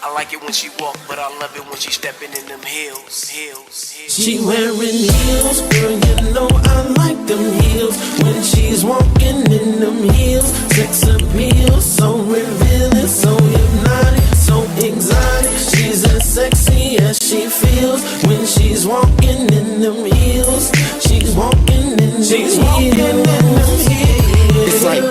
I like it when she walk, but I love it when she stepping in them heels. She wearing heels, girl, you know I like them heels. When she's walking in them heels, sex appeal, so revealing, so hypnotic, so exotic. She's as sexy as she feels when she's walking in them heels. She's walking in them heels. It's like,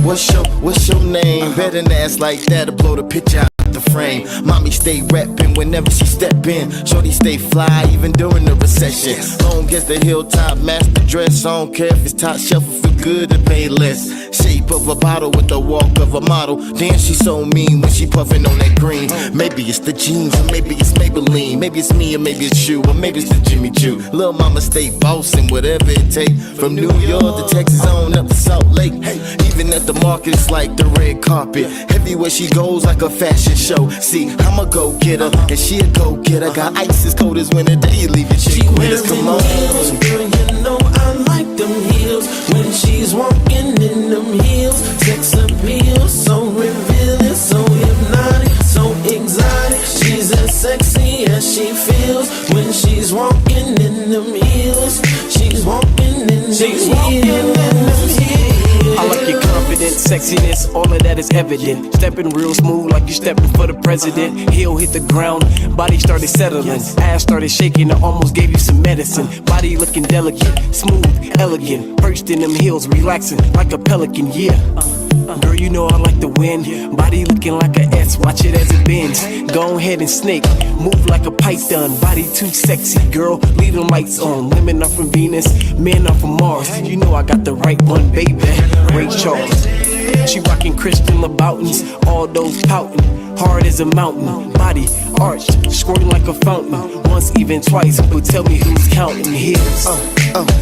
what's your name? Better than ass like that to blow the picture out the frame. Mommy stay reppin' whenever she step in. Shorty stay fly even during the recession. Long as the hilltop master dress. I don't care if it's top shelf or for good to pay less. Shape of a bottle with the walk of a model. Damn, she so mean when she puffin' on that green. Maybe it's the jeans or maybe it's Maybelline. Maybe it's me or maybe it's you or maybe it's the Jimmy Choo. Lil' mama stay bossin' whatever it take. From New York to Texas on up to Salt Lake. Even at the market it's like the red carpet. Everywhere she goes like a fashion show. See, I'm a go-getter and she a go-getter. Got ice as cold as winter day. You leave your chick with us, come on. Heels, girl, you know I like them heels. When she's walking in them heels, sex appeal, so revealing, so hypnotic, so exotic. She's as sexy as she feels when she's walking in them heels. She's walking in them heels. I like your confidence, sexiness, all of that is evident. Stepping real smooth like you stepping for the president. Heel hit the ground, body started settling. Ass started shaking, I almost gave you some medicine. Body looking delicate, smooth, elegant. Perched in them heels, relaxing like a pelican, yeah. Girl, you know I like to win. Body looking like a S, watch it as it bends. Go ahead and snake, move like a python. Body too sexy, girl, leave them lights on. Women are from Venus, men are from Mars. You know I got the right one, baby. Ray Charles. She rockin' Christian Louboutins, all those pouting. Hard as a mountain, body arched, squirting like a fountain. Once, even twice, but tell me who's counting heels.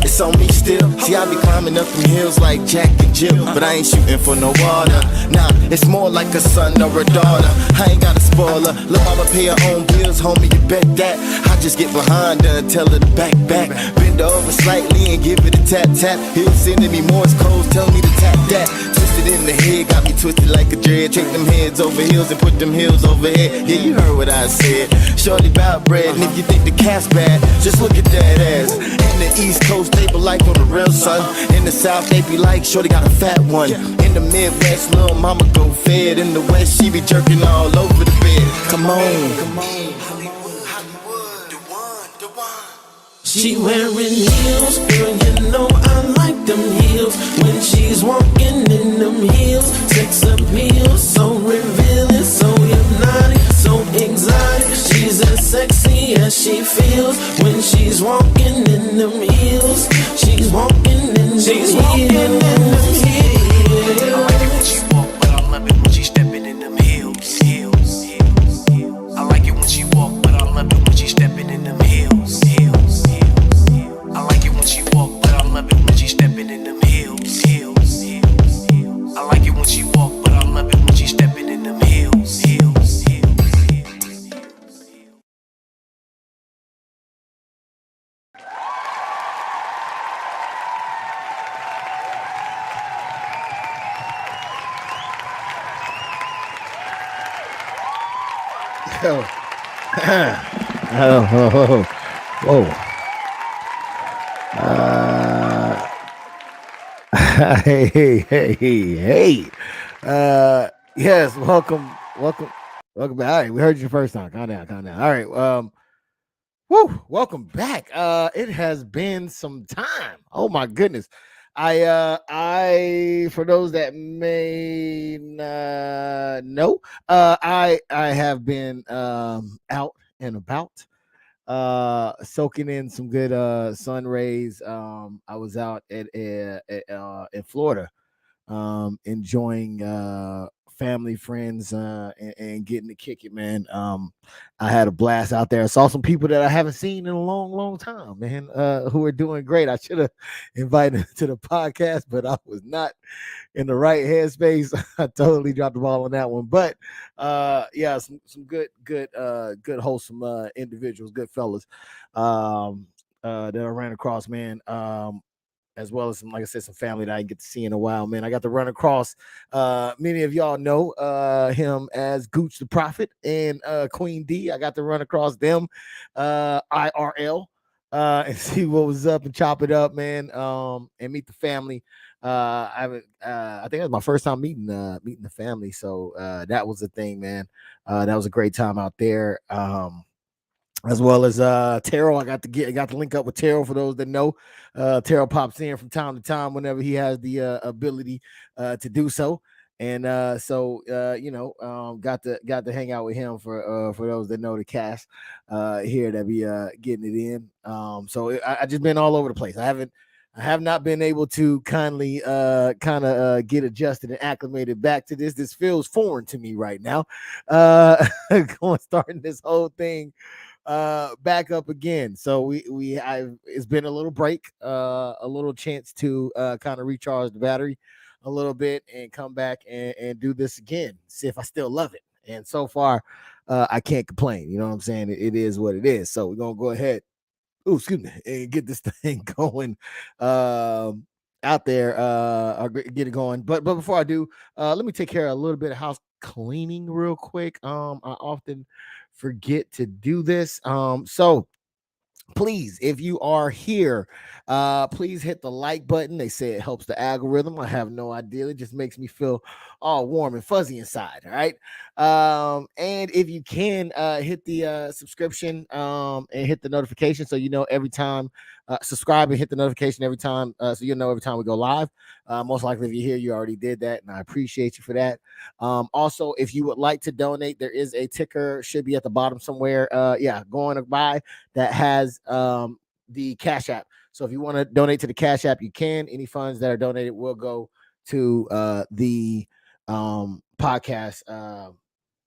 It's on me still. See, I be climbing up them hills like Jack and Jill, but I ain't shooting for no water. Nah, it's more like a son or a daughter. I ain't got a spoiler. Lil' mama pay her own bills, homie, you bet that. I just get behind her and tell her to back. Bend over slightly and give it a tap. He'll sending me Morse codes, tell me to tap that. Twisted in the head, got me twisted like a dread. Take them heads over heels and put them heels over head. Yeah, you heard what I said. Shorty bout bread, and if you think the cat's bad, just look at that ass. In the East Coast, they be like on the real son. In the South, they be like, shorty got a fat one. In the Midwest, lil' mama go fed. In the West, she be jerking all over the bed. Come on. She wearing heels, girl, you know I like them heels. When she's walking in them heels, sex appeal, so revealing, so hypnotic, so exotic. She's as sexy as she feels when she's walking in them heels. She's walking in them heels. I like it when she walk, but I love it when she stepping in them heels. I like it when she walk, but I love it when she stepping in them heels. I like it when she walk, but I love it when she stepping in them heels. I like it when she walk, but I love it when she stepping in them heels. Whoa. Hey. Yes, welcome back. All right, we heard you the first time. Calm down. All right, welcome back. It has been some time. Oh my goodness. I for those that may not know, I have been out and about, soaking in some good sun rays. I was out in Florida, enjoying family, friends, and getting to kick it, man. I had a blast out there. I saw some people that I haven't seen in a long time, man, who are doing great. I should have invited them to the podcast, but I was not in the right headspace. I totally dropped the ball on that one. But yeah, some good wholesome individuals, good fellas that I ran across, man. as well as some, like I said, some family that I didn't get to see in a while, man. I got to run across many of y'all know him as Gooch the Prophet and Queen D. I got to run across them IRL and see what was up and chop it up, man. And meet the family. I think it was my first time meeting the family, so that was the thing, man. That was a great time out there. As well as Terrell. I got to link up with Terrell. For those that know, Terrell pops in from time to time whenever he has the ability to do so. And so got to hang out with him for those that know the cast here that be getting it in. So I just been all over the place. I have not been able to kindly get adjusted and acclimated back to this. This feels foreign to me right now. Starting this whole thing back up again. So it's been a little break, a little chance to kind of recharge the battery a little bit and come back and do this again, see if I still love it. And so far I can't complain. You know what I'm saying? It is what it is. So we're gonna go ahead, and get this thing going out there, or get it going. But before I do, let me take care of a little bit of house cleaning real quick. I often forget to do this. So please, if you are here, please hit the like button. They say it helps the algorithm. I have no idea. It just makes me feel all warm and fuzzy inside. All right. And if you can hit the subscription and hit the notification so you know every time, subscribe and hit the notification every time, so you'll know every time we go live. Most likely, if you're here, you already did that, and I appreciate you for that. Also, if you would like to donate, there is a ticker, should be at the bottom somewhere. Going by that has the Cash App. So if you want to donate to the Cash App, you can. Any funds that are donated will go to the podcast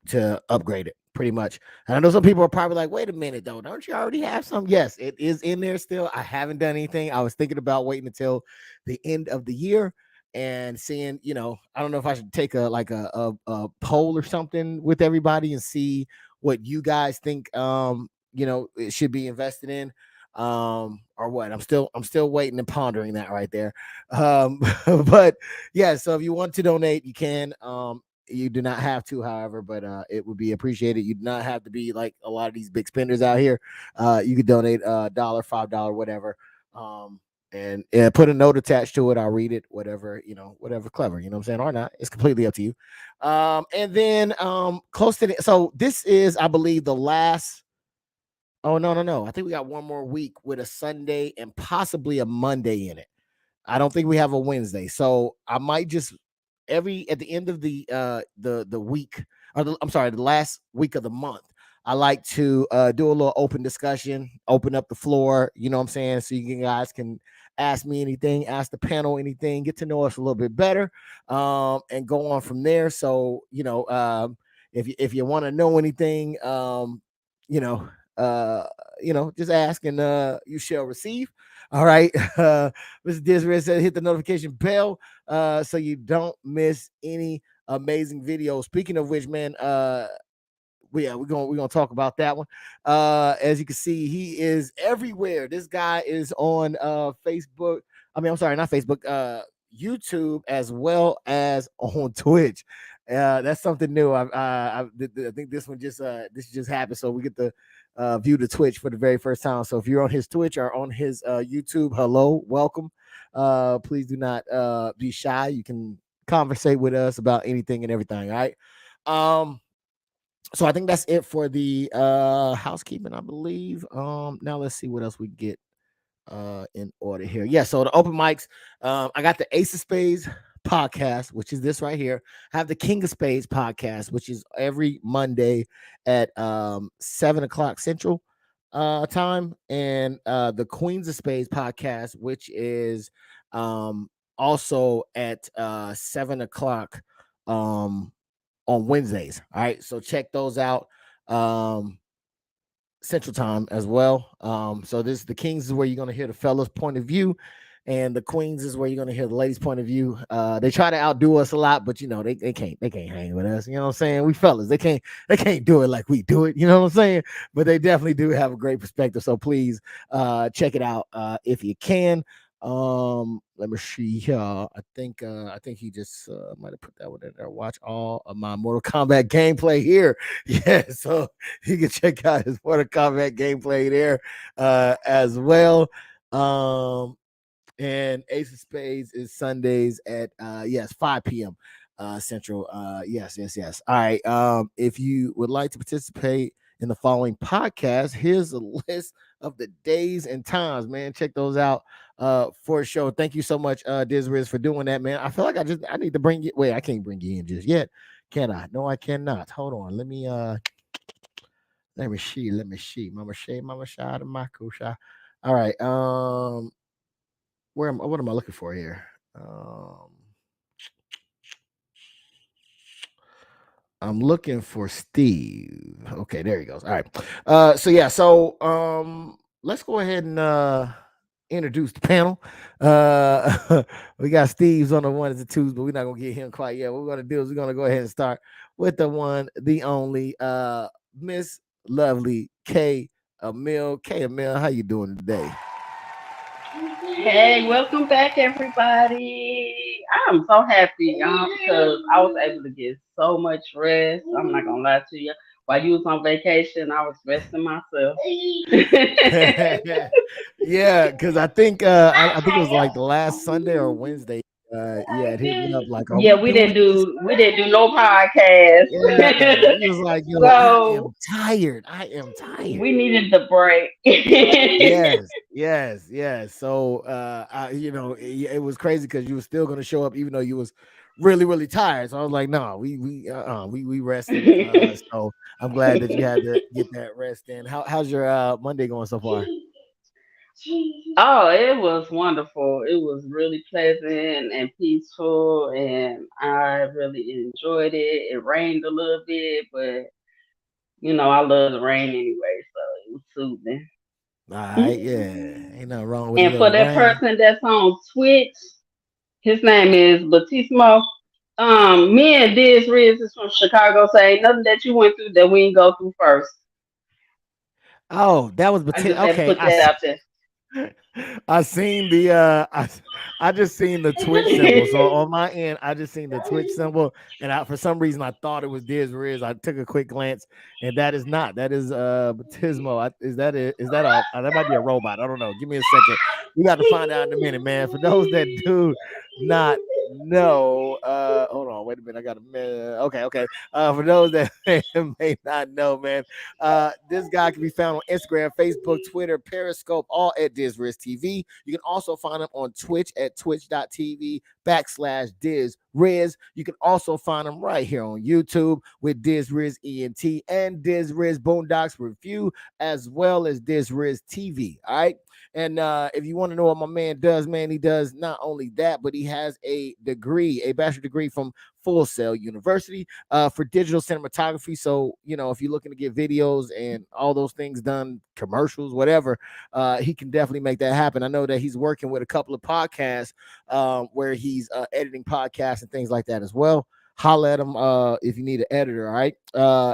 to upgrade it, pretty much. And I know some people are probably like, wait a minute, though, don't you already have some? Yes, it is in there still. I haven't done anything. I was thinking about waiting until the end of the year and seeing, I don't know if I should take a poll or something with everybody and see what you guys think it should be invested in, or what. I'm still waiting and pondering that right there. But yeah, so if you want to donate, you can. You do not have to, however, but it would be appreciated. You do not have to be like a lot of these big spenders out here. You could donate $1, $5, whatever, and put a note attached to it. I'll read it, whatever clever, you know what I'm saying, or not. It's completely up to you. And then close to so this is, I believe, the last. Oh, no. I think we got one more week with a Sunday and possibly a Monday in it. I don't think we have a Wednesday. So I might just at the end of the week, or the last week of the month, I like to do a little open discussion, open up the floor, you know what I'm saying? So you guys can ask me anything, ask the panel anything, get to know us a little bit better, and go on from there. So, if you want to know anything, just ask and you shall receive. All right. Mr. Disriz said hit the notification bell so you don't miss any amazing videos. Speaking of which, man, we're gonna talk about that one. As you can see, he is everywhere. This guy is on Facebook. I'm sorry, not Facebook, YouTube, as well as on Twitch. That's something new. I think this just happened, so we get to view the Twitch for the very first time. So if you're on his Twitch or on his YouTube, hello, welcome. Please do not be shy. You can conversate with us about anything and everything. All right. So I think that's it for the housekeeping, I believe. Now let's see what else we get in order here. Yeah, so the open mics, I got the Ace of Spades podcast, which is this right here. I have the King of Spades podcast, which is every Monday at 7:00 Central time, and the Queens of Spades podcast, which is also at 7:00 on Wednesdays. All right, so check those out. Central time as well. So this the Kings is where you're gonna hear the fellas' point of view, and the Queens is where you're gonna hear the ladies' point of view. They try to outdo us a lot, but they can't hang with us. You know what I'm saying? We fellas, they can't do it like we do it. You know what I'm saying? But they definitely do have a great perspective. So please check it out if you can. Let me see here. I think he just might have put that one in there. Watch all of my Mortal Kombat gameplay here. Yeah, so you can check out his Mortal Kombat gameplay there as well. And Ace of Spades is Sundays at 5 p.m. Central. Yes. All right. If you would like to participate in the following podcast, here's a list of the days and times, man. Check those out for a show. Thank you so much, DisRiz, for doing that, man. I feel like I need to bring you. Wait, I can't bring you in just yet. Can I? No, I cannot. Hold on. Let me see. Mama Shy, the Michael Shy. All right. What am I looking for here? I'm looking for Steve. Okay, there he goes. All right. So let's go ahead and introduce the panel. We got Steve's on the ones and twos, but we're not gonna get him quite yet. What we're gonna do is we're gonna go ahead and start with the one, the only Miss Lovely K Emil. K Emil, how you doing today? Hey, welcome back, everybody. I'm so happy because I was able to get so much rest. I'm not gonna lie to you. While you was on vacation, I was resting myself. Yeah, because I think I think it was like the last Sunday or Wednesday. It hit me up like, are Yeah, we doing this? we didn't do no podcast. Yeah, he was like, yo, I am tired. We needed the break. Yes. So it was crazy because you were still gonna show up even though you was really, really tired. So I was like, no, we rested. So I'm glad that you had to get that rest in. How's your Monday going so far? Oh, it was wonderful. It was really pleasant and peaceful, and I really enjoyed it. It rained a little bit, but I love the rain anyway, so it was soothing. All right, ain't nothing wrong with a And for little that rain. person that's on Twitch, his name is Batismo. Me and Riz is from Chicago, so ain't nothing that you went through that we didn't go through first. Oh, that was I just had to okay. put that out there. I seen the I just seen the Twitch symbol. So on my end, I just seen the Twitch symbol, and for some reason I thought it was DisRiz. I took a quick glance, and that is not. That is Batismo. Is that it? Is that that might be a robot? I don't know. Give me a second. We got to find out in a minute, man. For those that do not know, hold on, wait a minute. I got a minute. Okay. For those that may not know, man, this guy can be found on Instagram, Facebook, Twitter, Periscope, all at DisRiz TV. You can also find him on Twitch at twitch.tv/DisRiz. You can also find him right here on YouTube with DisRizENT and DisRiz BoonDocks Review, as well as DisRiz TV. All right. And if you want to know what my man does, man, he does not only that, but he has a bachelor degree from Full Sail University for digital cinematography. So, if you're looking to get videos and all those things done, commercials, whatever, he can definitely make that happen. I know that he's working with a couple of podcasts where he's editing podcasts and things like that as well. Holla at him if you need an editor, all right?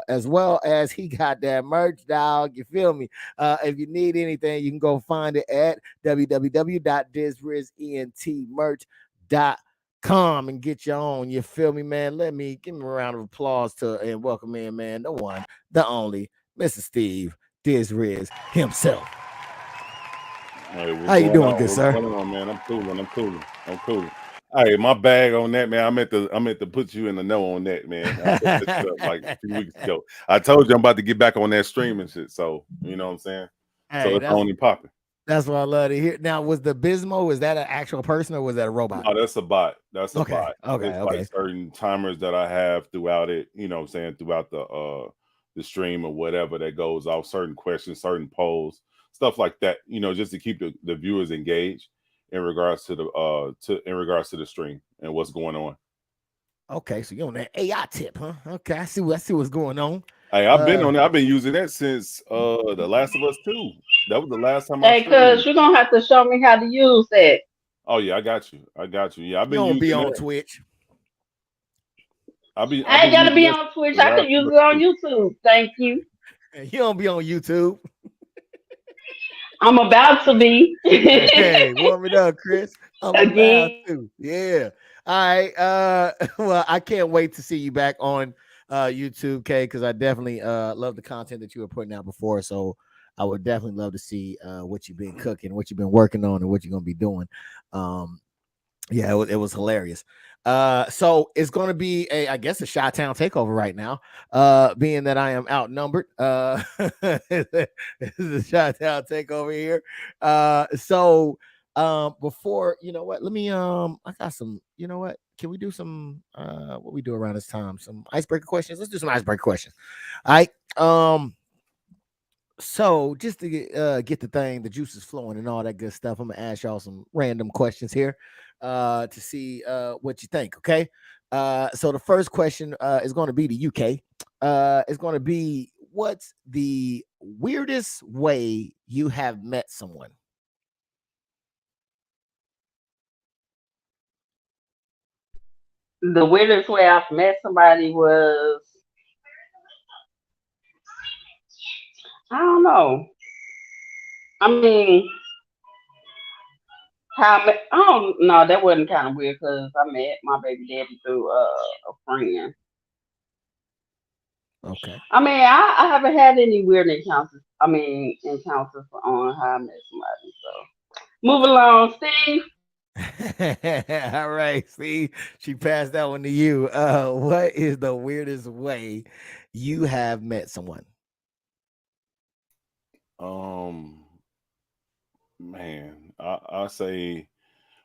As well as he got that merch, dog. You feel me? If you need anything, you can go find it at www.DisRizENTmerch.com and get your own. You feel me, man? Give me a round of applause and welcome in, man. The one, the only, Mr. Steve DisRiz himself. Hey, how you doing, good sir? What's going on, man? I'm cool. All right, my bag on that, man. I meant to put you in the know on that, man. I like a few weeks ago. I told you I'm about to get back on that streaming shit. So you know what I'm saying. Hey, so it's only popping. That's what I love to hear. Now, was the Bismo, is that an actual person or was that a robot? Oh, that's a bot. That's a bot. Okay. Like certain timers that I have throughout it, you know what I'm saying, throughout the stream or whatever that goes off, certain questions, certain polls, stuff like that, just to keep the viewers engaged in regards to the stream and what's going on. Okay, so you're on that AI tip, huh? Okay, I see what's going on. Hey, I've been on that. I've been using that since The Last of Us 2. That was the last time I streamed. Hey, cuz you're gonna have to show me how to use that. Oh yeah, I got you. Yeah, I've been using be on Twitch. I ain't gotta be on Twitch. I can use it on YouTube. Thank you. You don't be on YouTube. I'm about to be. Hey, warm it up, Chris. I'm about Again. to. Yeah. All right. Well, I can't wait to see you back on YouTube, K, because I definitely love the content that you were putting out before. So I would definitely love to see what you've been cooking, what you've been working on, and what you're gonna be doing. Yeah, it was hilarious. So it's going to be I guess a Chi-Town takeover right now. Being that I am outnumbered. It's a Chi-Town takeover here. So before, you know what, let me I got some, you know what, can we do some what we do around this time? Some icebreaker questions. Let's do some icebreaker questions. All right. So just to get the juices flowing and all that good stuff, I'm gonna ask y'all some random questions here to see what you think. Okay. So the first question is going to be the UK. It's going to be, what's the weirdest way you have met someone? The weirdest way I've met somebody was, I don't know. I mean, I don't know. That wasn't kind of weird because I met my baby daddy through a friend. Okay. I mean, I haven't had any weird encounters. I mean, encounters on how I met somebody. So move along, Steve. All right. See, she passed that one to you. What is the weirdest way you have met someone? Man, I say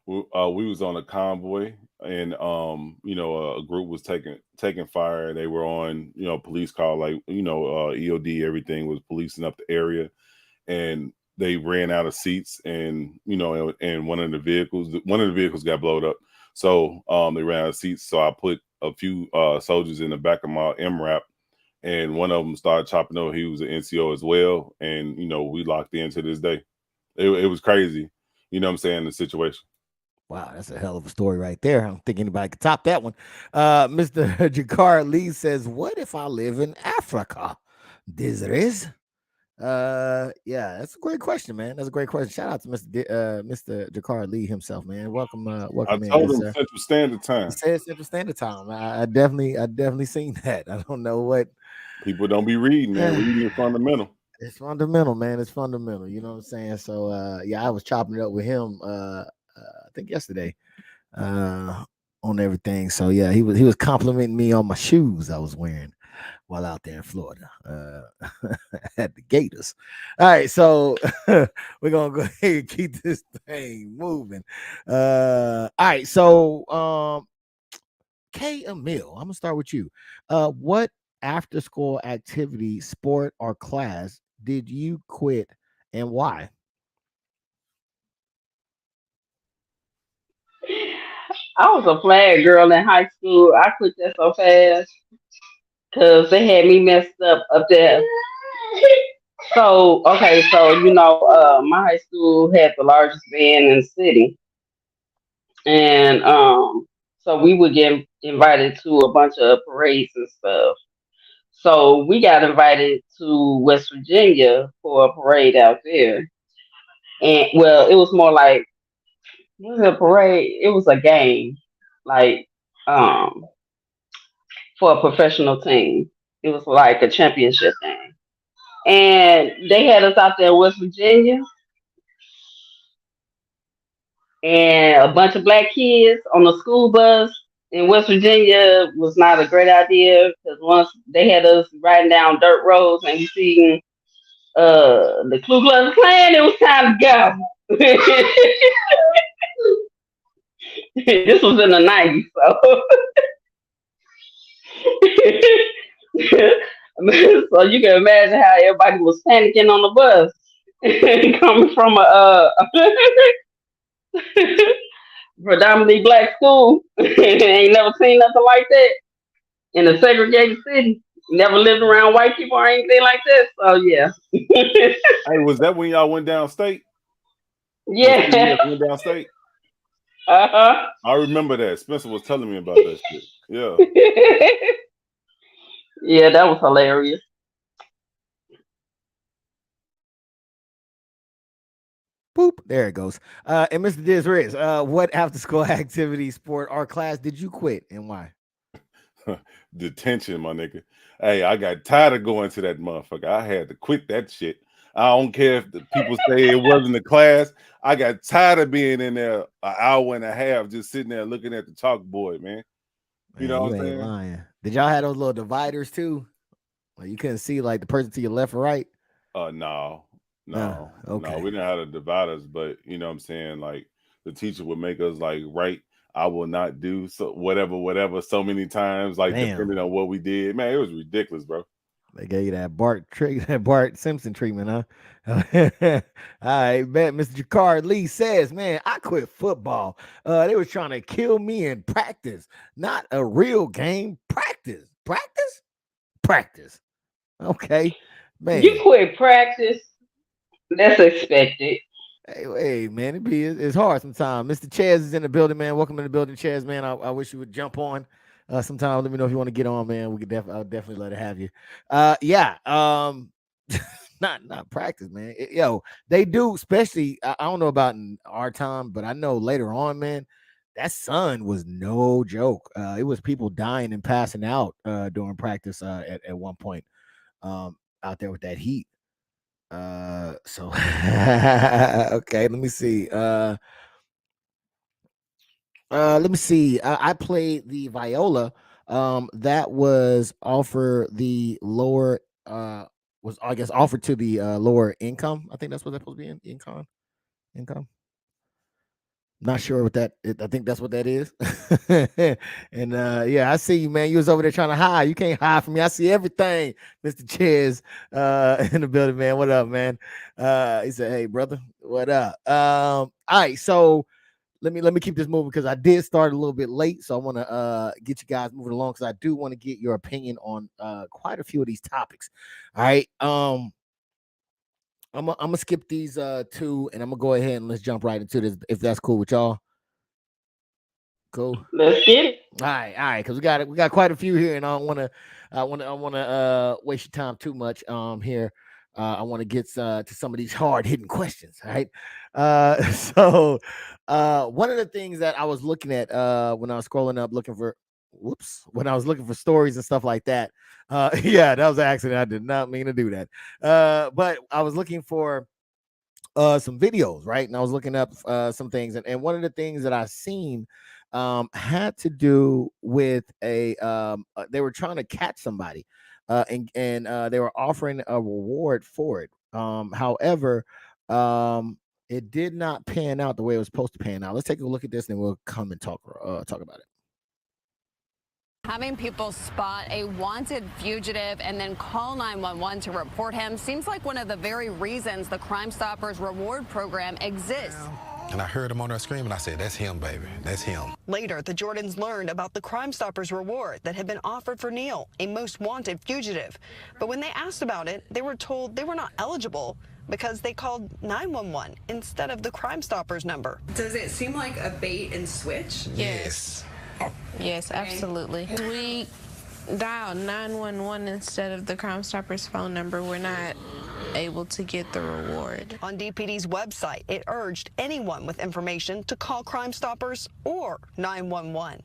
we was on a convoy, and a group was taking fire. They were on, police call, like, EOD, everything was policing up the area, and they ran out of seats, and one of the vehicles got blowed up. So they ran out of seats. So I put a few soldiers in the back of my MRAP, and one of them started chopping up. He was an NCO as well, and we locked in to this day. It was crazy, what I'm saying, the situation. Wow, that's a hell of a story right there. I don't think anybody could top that one. Mr. Jakar Lee says, "What if I live in Africa?" Disriz. Yeah, that's a great question, man. That's a great question. Shout out to Mr. Jakar Lee himself, man. Welcome, I welcome in, told good him sir. Central Standard He Time. said Central Standard Time. I definitely seen that. I don't know what People don't be reading, man. Reading is fundamental. it's fundamental, man. It's fundamental. You know what I'm saying? So yeah, I was chopping it up with him I think yesterday on everything. So yeah, he was complimenting me on my shoes I was wearing while out there in Florida at the Gators. All right, so we're gonna go ahead and keep this thing moving. All right, so K Emil, I'm gonna start with you. What after school activity, sport, or class did you quit and why? I was a flag girl in high school. I quit that so fast because they had me messed up there. So okay, so my high school had the largest band in the city, and so we would get invited to a bunch of parades and stuff. So we got invited to West Virginia for a parade out there, and well, it was more like, it was a parade. It was a game, like um for a professional team. It was like a championship thing. And they had us out there in West Virginia, and a bunch of black kids on the school bus in West Virginia was not a great idea because once they had us riding down dirt roads and we seen the Ku Klux Klan, it was time to go. This was in the 90s, so so you can imagine how everybody was panicking on the bus coming from a predominantly black school. Ain't never seen nothing like that in a segregated city. Never lived around white people or anything like that. So yeah. Hey, was that when y'all went downstate? Yeah. Went downstate. Uh-huh. I remember that. Spencer was telling me about that shit. Yeah. Yeah, that was hilarious. Boop. There it goes. And Mr. DisRiz, what after school activity, sport, or class did you quit and why? Detention, my nigga. Hey, I got tired of going to that motherfucker. I had to quit that shit. I don't care if the people say it wasn't a class. I got tired of being in there an hour and a half just sitting there looking at the chalkboard, man. You know what I'm saying? Lying. Did y'all have those little dividers too? Like you couldn't see like the person to your left or right? No. Okay. No, we didn't have the dividers, but you know what I'm saying? Like the teacher would make us like write, I will not do so whatever so many times, like depending on what we did. Man, it was ridiculous, bro. They gave you that Bart Simpson treatment, huh? All right, bet Mr. Jakar Lee says, man, I quit football. They was trying to kill me in practice, not a real game. Practice. Okay, man. You quit practice. That's expected. Hey, man, it's hard sometimes. Mr. Chaz is in the building, man. Welcome in the building, Chaz, man. I wish you would jump on sometime. Let me know if you want to get on, man. We could I'll definitely let it have you. Not practice, man. They do, especially. I don't know about in our time, but I know later on, man, that sun was no joke. It was people dying and passing out during practice at one point out there with that heat. So okay, let me see. I played the viola. That was offered the lower was I guess offered to the lower income. I think that's what that's supposed to be in income. Not sure what that is. I think that's what that is. And I see you, man. You was over there trying to hide. You can't hide from me. I see everything, Mr. Chiz in the building, man. What up, man? He said, hey, brother, what up? All right, so let me keep this moving because I did start a little bit late. So I want to get you guys moving along because I do want to get your opinion on quite a few of these topics. All right. I'm gonna skip these two, and I'm gonna go ahead and let's jump right into this if that's cool with y'all. Cool. Let's get it. All right, because we got quite a few here, and I don't want to waste your time too much here. I want to get to some of these hard hitting questions. All right. So one of the things that I was looking at when I was scrolling up looking for stories and stuff like that. That was an accident. I did not mean to do that. But I was looking for some videos, right? And I was looking up some things, and one of the things that I seen had to do with they were trying to catch somebody, and they were offering a reward for it. However, it did not pan out the way it was supposed to pan out. Let's take a look at this, and we'll come and talk about it. Having people spot a wanted fugitive and then call 911 to report him seems like one of the very reasons the Crime Stoppers reward program exists. And I heard him on her scream, and I said, that's him, baby. That's him. Later, the Jordans learned about the Crime Stoppers reward that had been offered for Neil, a most wanted fugitive. But when they asked about it, they were told they were not eligible because they called 911 instead of the Crime Stoppers number. Does it seem like a bait and switch? Yes. Yes, absolutely. We dialed 911 instead of the Crime Stoppers phone number. We're not able to get the reward. On DPD's website, it urged anyone with information to call Crime Stoppers or 911.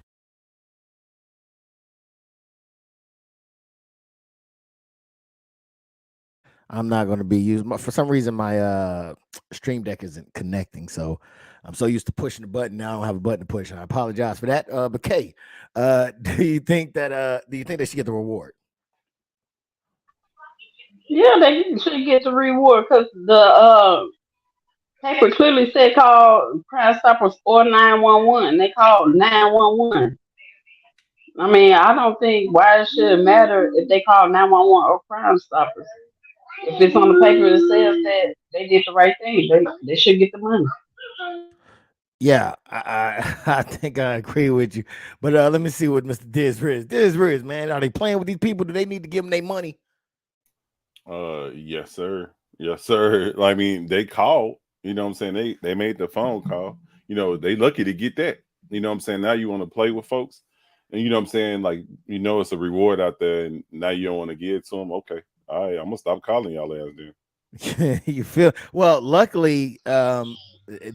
I'm not going to be used. For some reason, my Stream Deck isn't connecting, so I'm so used to pushing the button. Now I don't have a button to push. I apologize for that. But Kay, do you think they should get the reward? Yeah, they should get the reward because the paper clearly said call Crime Stoppers or 911. They called 911. I mean, I don't think why it should matter if they call 911 or Crime Stoppers. If it's on the paper that says that they did the right thing, they should get the money. Yeah, I think I agree with you. But let me see what Mr. DisRiz, man. Are they playing with these people? Do they need to give them their money? Yes, sir. I mean, they called. You know what I'm saying? They made the phone call. You know, they lucky to get that. You know what I'm saying? Now you want to play with folks. And you know what I'm saying? Like, you know, it's a reward out there, and now you don't want to give it to them. Okay. All right, I'm going to stop calling y'all ass then. You feel well. Luckily, they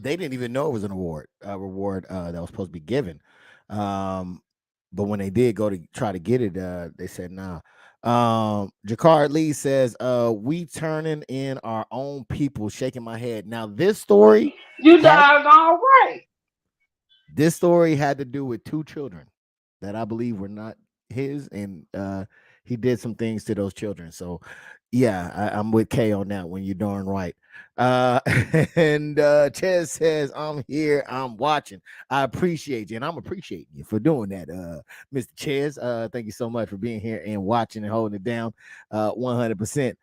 didn't even know it was an reward that was supposed to be given. But when they did go to try to get it, they said nah. Jakar Lee says, "We turning in our own people." Shaking my head. Now this story, You doggone right. this story had to do with two children that I believe were not his, and he did some things to those children. So yeah, I'm with Kay on that one. You're darn right. And Ches says, I'm here, I'm watching. I appreciate you, and I'm appreciating you for doing that, Mr. Ches. Thank you so much for being here and watching and holding it down 100%.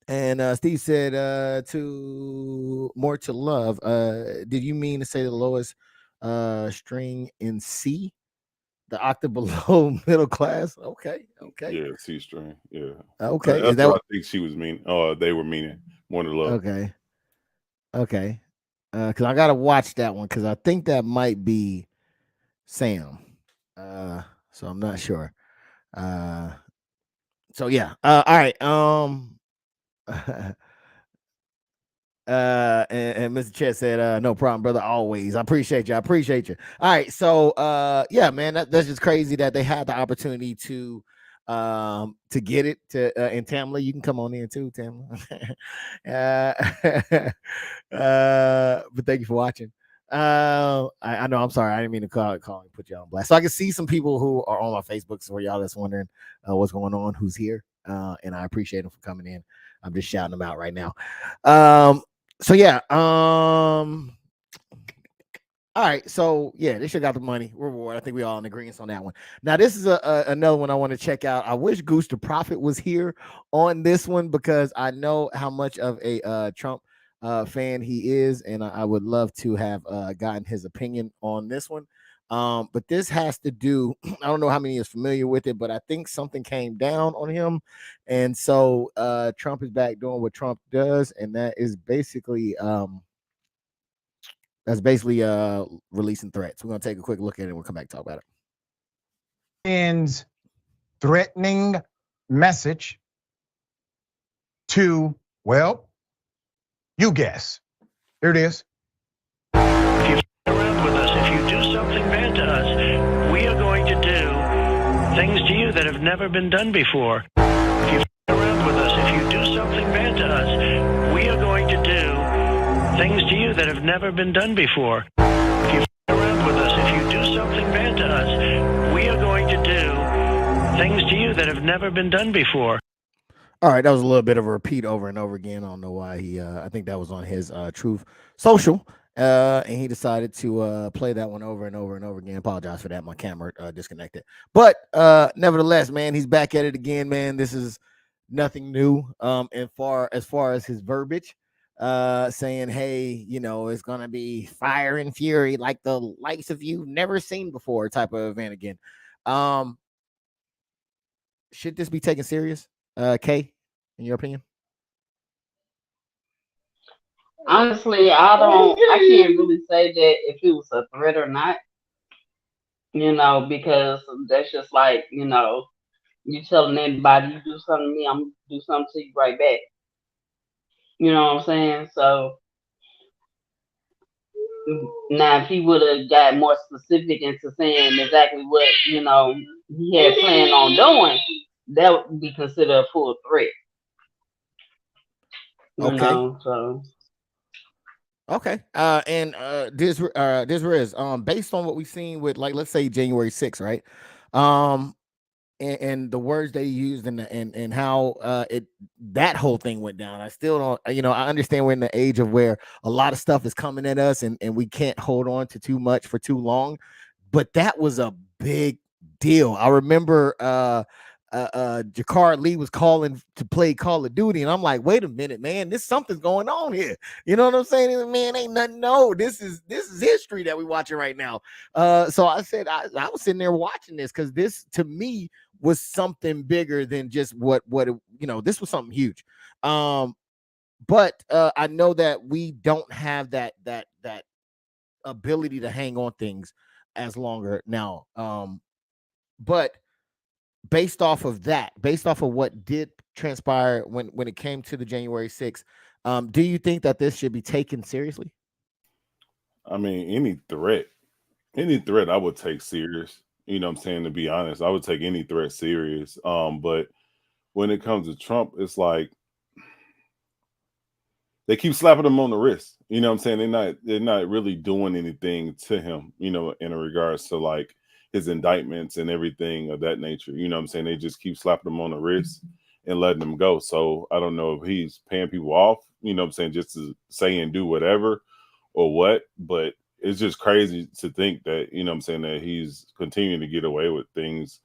And Steve said, to more to love. Did you mean to say the lowest string in C? The octave below middle class? Okay. Yeah, C string. Yeah. Okay. That's what I think she was meaning. They were meaning more to love. Okay. Because I gotta watch that one because I think that might be Sam. So I'm not sure. So yeah. All right. And Mr. Chet said, no problem, brother. Always. I appreciate you. All right. So yeah, man, that's just crazy that they had the opportunity to get it to and Tamla, you can come on in too, Tamla. But thank you for watching. I know I'm sorry, I didn't mean to call and put you on blast. So I can see some people who are on my Facebook, so for y'all that's wondering what's going on, who's here, and I appreciate them for coming in. I'm just shouting them out right now. So yeah, all right, so yeah, they should got the money reward. I think we all in agreement on that one. Now, this is another one I want to check out. I wish Goose the Prophet was here on this one because I know how much of a Trump fan he is, and I would love to have gotten his opinion on this one. But this has to do, I don't know how many is familiar with it, but I think something came down on him. And so Trump is back doing what Trump does, and that is basically releasing threats. We're gonna take a quick look at it and we'll come back and talk about it. And threatening message to, well, you guess. Here it is. If you around with us, if you do something bad to us, we are going to do things to you that have never been done before. If you around with us, if you do something bad to us, we are going to do things to you that have never been done before. If you around with us, if you do something bad to us, we are going to do things to you that have never been done before. All right, that was a little bit of a repeat over and over again. I don't know why he I think that was on his Truth Social. And he decided to play that one over and over and over again. Apologize for that. My camera disconnected. But nevertheless, man, he's back at it again, man. This is nothing new. As far as his verbiage, saying, hey, you know, it's gonna be fire and fury like the likes of you never seen before type of event again. Should this be taken serious? Kay, in your opinion? Honestly, I can't really say that if it was a threat or not, you know, because that's just like, you know, you telling anybody you do something to me, I'm gonna do something to you right back. You know what I'm saying? So now if he would have got more specific into saying exactly what, you know, he had planned on doing, that would be considered a full threat. You know, so okay. And DisRiz, based on what we've seen with, like, let's say January 6th, right? And the words they used and how that whole thing went down. I still don't, you know, I understand we're in the age of where a lot of stuff is coming at us and we can't hold on to too much for too long. But that was a big deal. I remember Jakar Lee was calling to play Call of Duty, and I'm like, wait a minute, man, something's going on here. You know what I'm saying? Man, ain't nothing. No, this is history that we're watching right now. So I said I was sitting there watching this because this to me was something bigger than just what you know, this was something huge. But I know that we don't have that ability to hang on things as longer now. But based off of what transpired when it came to the January 6th, do you think that this should be taken seriously? I mean, any threat I would take serious. You know what I'm saying? To be honest, I would take any threat serious. But when it comes to Trump, it's like they keep slapping him on the wrist. You know what I'm saying? They're not really doing anything to him, you know, in regards to like his indictments and everything of that nature. You know what I'm saying? They just keep slapping him on the wrist and letting him go. So I don't know if he's paying people off, you know what I'm saying, just to say and do whatever or what, but it's just crazy to think that, you know what I'm saying, that he's continuing to get away with things.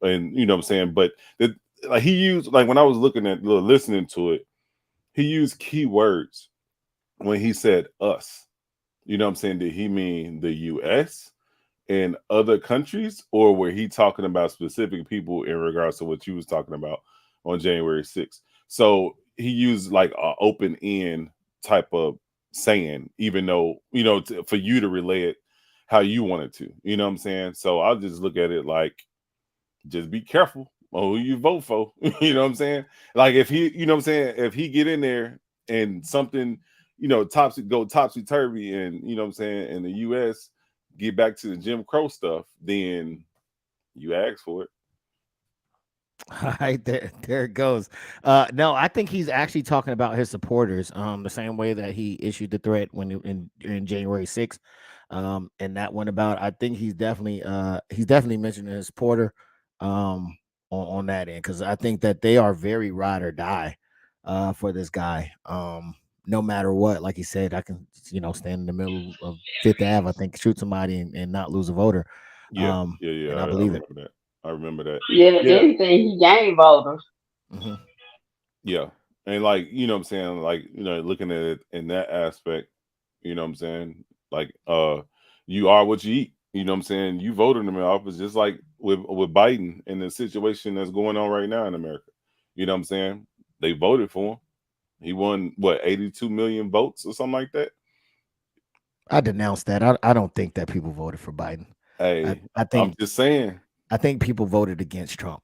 And you know what I'm saying, but like he used, like when I was listening to it, he used keywords when he said us. You know what I'm saying? Did he mean the US and other countries, or were he talking about specific people in regards to what you was talking about on January 6th? So he used like an open end type of saying, even though, you know, for you to relay it how you wanted to, you know what I'm saying? So I'll just look at it like, just be careful on who you vote for. You know what I'm saying? Like if he, you know what I'm saying, if he get in there and something, you know, topsy-turvy and, you know what I'm saying, in the US get back to the Jim Crow stuff, then you ask for it. All right, there it goes. No, I think he's actually talking about his supporters, the same way that he issued the threat in January 6th. And that went about. I think he's definitely mentioning his supporter on that end, because I think that they are very ride or die for this guy. No matter what, like he said, I can, you know, stand in the middle of Fifth Ave, I think, shoot somebody and not lose a voter. Yeah. And I believe it. I remember that. Yeah, anything he gained voters. Mm-hmm. Yeah. And like, you know what I'm saying, like, you know, looking at it in that aspect, you know what I'm saying, like you are what you eat. You know what I'm saying? You voted him in office, just like with Biden and the situation that's going on right now in America. You know what I'm saying? They voted for him. He won what, 82 million votes or something like that. I denounced that. I don't think that people voted for Biden. Hey, I think, I'm just saying. I think people voted against Trump.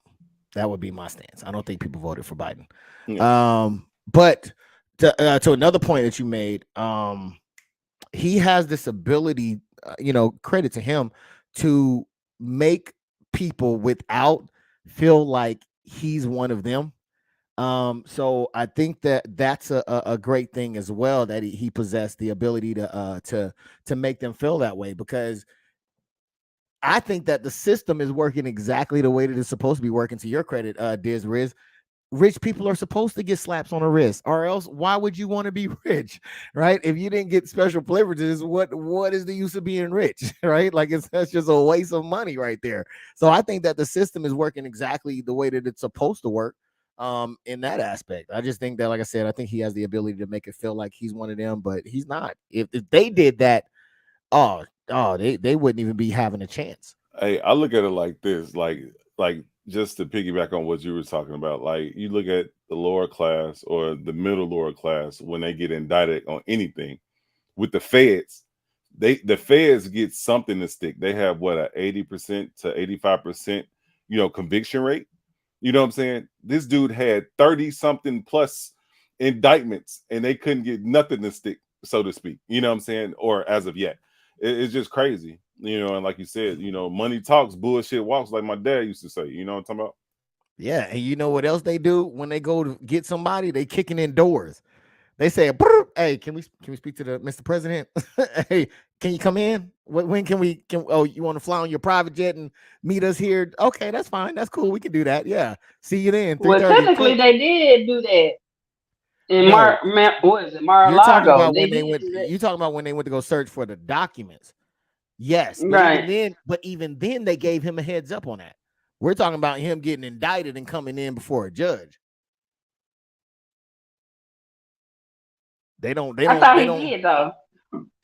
That would be my stance. I don't think people voted for Biden. Yeah. But to another point that you made, he has this ability, you know, credit to him, to make people without feel like he's one of them. So I think that that's a great thing as well, that he possessed the ability to make them feel that way, because I think that the system is working exactly the way that it's supposed to be working. To your credit, DisRiz, rich people are supposed to get slaps on the wrist, or else why would you want to be rich, right? If you didn't get special privileges, what is the use of being rich, right? Like that's just a waste of money right there. So I think that the system is working exactly the way that it's supposed to work. In that aspect, I just think that, like I said, I think he has the ability to make it feel like he's one of them, but he's not. If they did that, they wouldn't even be having a chance. Hey, I look at it like this, like just to piggyback on what you were talking about, like you look at the lower class or the middle lower class when they get indicted on anything with the feds, the feds get something to stick. They have what, a 80% to 85%, you know, conviction rate. You know what I'm saying? This dude had 30 something plus indictments and they couldn't get nothing to stick, so to speak. You know what I'm saying? Or as of yet, it's just crazy. You know, and like you said, you know, money talks, bullshit walks, like my dad used to say. You know what I'm talking about? Yeah, and you know what else they do when they go to get somebody? They kicking in doors. They say, "Hey, can we speak to the Mr. President? Hey, can you come in? When can we? Oh, you want to fly on your private jet and meet us here? Okay, that's fine. That's cool. We can do that. Yeah, see you then. Well, technically, they did do that in what is it, Mar-a-Lago? You're talking about when they went. You talking about when they went to go search for the documents? Yes, right. But even then, they gave him a heads up on that. We're talking about him getting indicted and coming in before a judge. They don't. I thought he did though.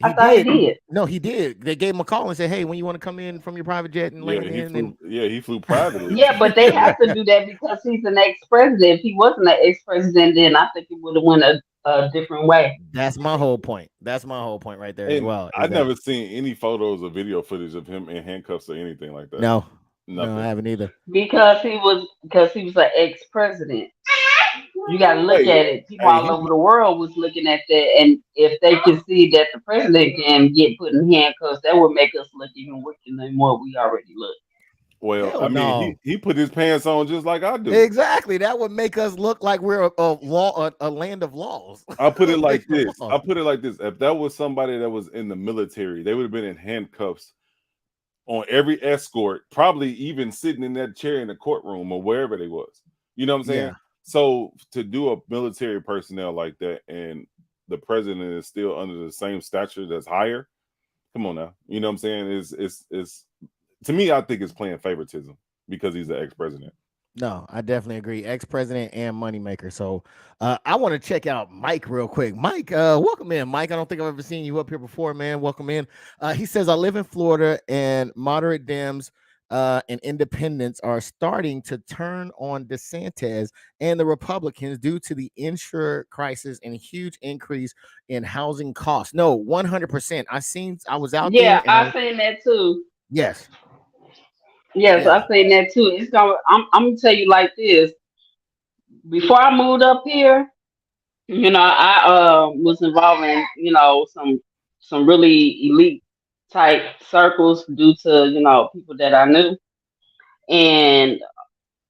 I thought he did. No, he did. They gave him a call and said, "Hey, when you want to come in from your private jet and land in?" He flew privately. Yeah, but they have to do that because he's an ex-president. If he wasn't an ex-president, then I think it would have went a different way. That's my whole point. That's my whole point right there as well. I've never seen any photos or video footage of him in handcuffs or anything like that. No, nothing. No, I haven't either. Because he was an ex-president. You got to look Hey, at it. People hey, all over the world was looking at that, and if they can see that the president can get put in handcuffs, that would make us look even wickeder than what we already look. well, Hell I mean, no. he put his pants on just like I do. Exactly. That would make us look like we're a land of laws. I'll put it like Nation of this. laws. I'll put it like this. If that was somebody that was in the military, they would have been in handcuffs on every escort, probably even sitting in that chair in the courtroom or wherever they was. You know what I'm saying? Yeah. So to do a military personnel like that, and the president is still under the same stature that's higher, come on now. You know what I'm saying? It's to me, I think it's playing favoritism because he's the ex-president. No, I definitely agree. Ex-president and moneymaker. So I want to check out Mike real quick. Mike, welcome in, Mike. I don't think I've ever seen you up here before, man. Welcome in. He says, I live in Florida, and moderate Dems and independents are starting to turn on DeSantis and the Republicans due to the insurance crisis and a huge increase in housing costs. No, 100%. I was out there. Yeah, And I seen that too. yes. Yes, Yeah. I seen that too. It's gonna. I'm gonna tell you like this. Before I moved up here, I was involved in some really elite type circles due to people that I knew, and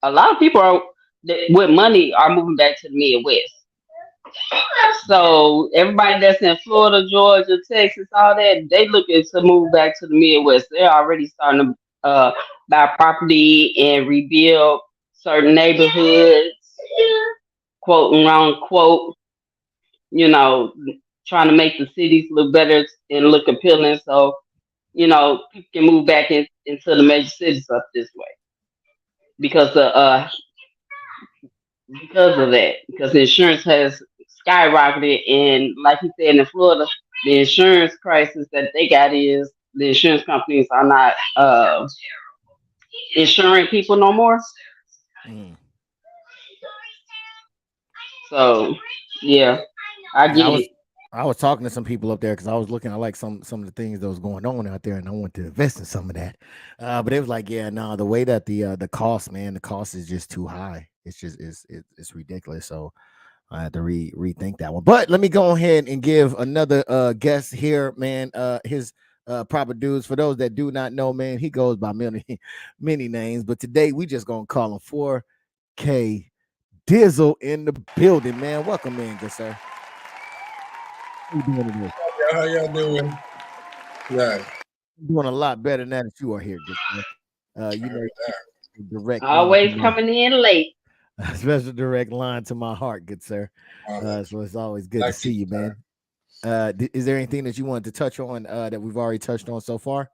a lot of people with money are moving back to the Midwest. So everybody that's in Florida, Georgia, Texas, all that, they looking to move back to the Midwest. They're already starting to buy property and rebuild certain neighborhoods, quote and unquote, trying to make the cities look better and look appealing. So, people can move back into the major cities up this way because of that, because the insurance has skyrocketed, and like you said, in Florida, the insurance crisis that they got is the insurance companies are not insuring people no more. So yeah, I get it. I was talking to some people up there because I was looking at like some of the things that was going on out there, and I wanted to invest in some of that. But it was like, yeah, no, the way that the cost, man, the cost is just too high. It's just it's ridiculous. So I had to rethink that one. But let me go ahead and give another guest here, man. His proper dudes. For those that do not know, man, he goes by many names, but today we just gonna call him 4K Dizzle in the building, man. Welcome in, good sir. How you doing today? How y'all doing? Right. Doing a lot better than that if you are here, good sir. Direct always coming in late. Special direct line to my heart, good sir. So it's always good to see you, man. Is there anything that you wanted to touch on that we've already touched on so far?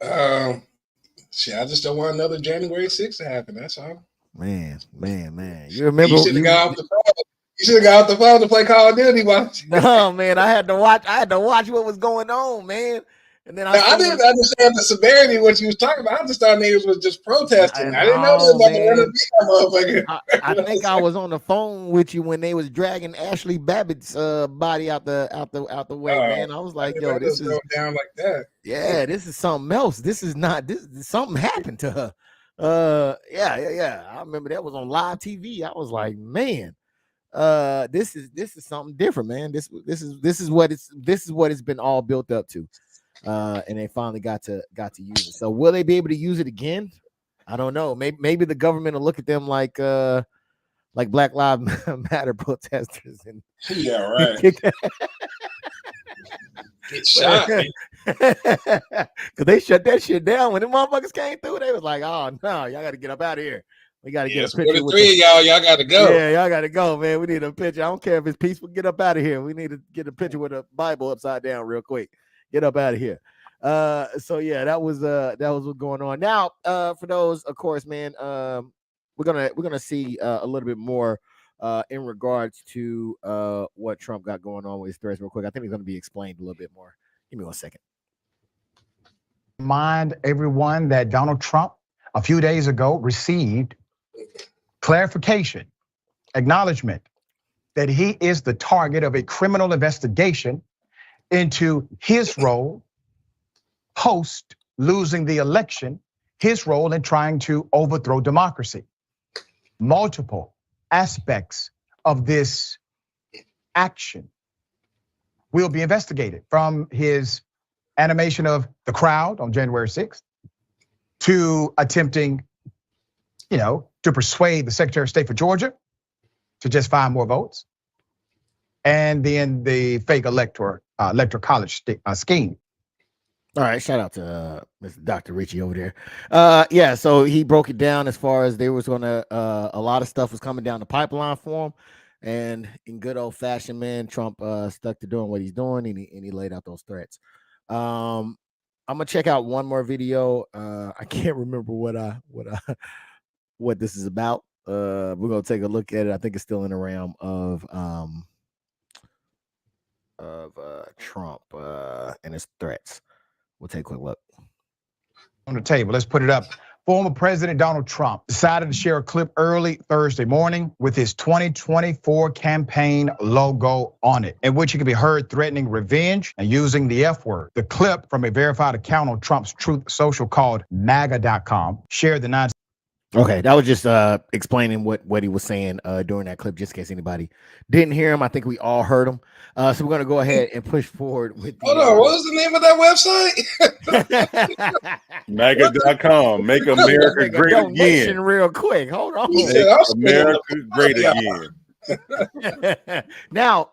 Shit, I just don't want another January 6th to happen. That's all. Man. You remember? You should have got off the phone. You should have got off the phone to play Call of Duty. No, man, I had to watch what was going on, man. And then I didn't understand the severity of what you was talking about. I just thought niggas was just protesting. I didn't know they was about to run a motherfucker. I think I was on the phone with you when they was dragging Ashley Babbitt's body out the way, man. I was like, yo, this is going down like that. Yeah, this is something else. This is not this. Something happened to her. Yeah. I remember that was on live TV. I was like, man, this is something different, man. This is what it's been all built up to. And they finally got to use it. So will they be able to use it again? I don't know. Maybe the government will look at them like Black Lives Matter protesters and yeah, right. Get shot. Because they shut that shit down when the motherfuckers came through. They was like, oh no, y'all got to get up out of here. We got to get a picture with y'all got to go. Yeah, y'all got to go, man. We need a picture. I don't care if it's peaceful. Get up out of here. We need to get a picture with a Bible upside down real quick. Get up out of here. So yeah, that was what's going on. Now, for those, of course, man, we're gonna see a little bit more in regards to what Trump got going on with his threats real quick. I think it's gonna be explained a little bit more. Give me 1 second. Remind everyone that Donald Trump a few days ago received clarification, acknowledgement that he is the target of a criminal investigation into his role post losing the election, his role in trying to overthrow democracy. Multiple aspects of this action will be investigated, from his animation of the crowd on January 6th to attempting, to persuade the Secretary of State for Georgia to just 5 more votes, and then the fake electoral college scheme. All right, shout out to Mr. Dr. Richie over there. Yeah, so he broke it down as far as there was gonna a lot of stuff was coming down the pipeline for him, and in good old fashioned man, Trump stuck to doing what he's doing, and he laid out those threats. I'm gonna check out one more video. I can't remember what this is about. We're gonna take a look at it. I think it's still in the realm of Trump and his threats. We'll take a quick look. On the table, let's put it up. Former President Donald Trump decided to share a clip early Thursday morning with his 2024 campaign logo on it, in which he could be heard threatening revenge and using the F word. The clip, from a verified account on Trump's Truth Social called MAGA.com, shared the 9. Okay, that was just explaining what he was saying during that clip, just in case anybody didn't hear him. I think we all heard him. So we're gonna go ahead and push forward with the, hold on, what was the name of that website? MAGA.com. Make America great again. Real quick. Hold on. Make America great again. Now,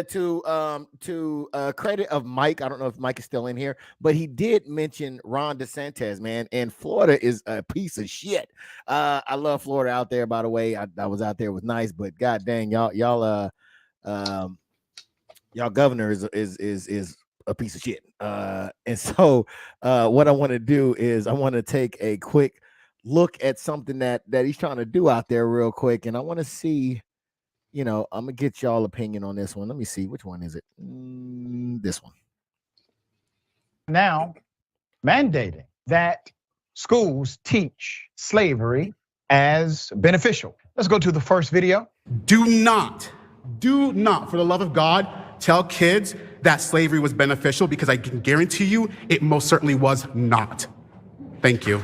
to credit of Mike, I don't know if Mike is still in here, but he did mention Ron DeSantis, man, and Florida is a piece of shit. I love Florida out there, by the way. I was out there, it was nice, but god dang, y'all governor is a piece of shit. And so what I want to do is I want to take a quick look at something that he's trying to do out there real quick, and I want to see. I'm gonna get y'all opinion on this one. Let me see, which one is it? This one. Now, mandating that schools teach slavery as beneficial. Let's go to the first video. Do not, for the love of God, tell kids that slavery was beneficial, because I can guarantee you it most certainly was not. Thank you.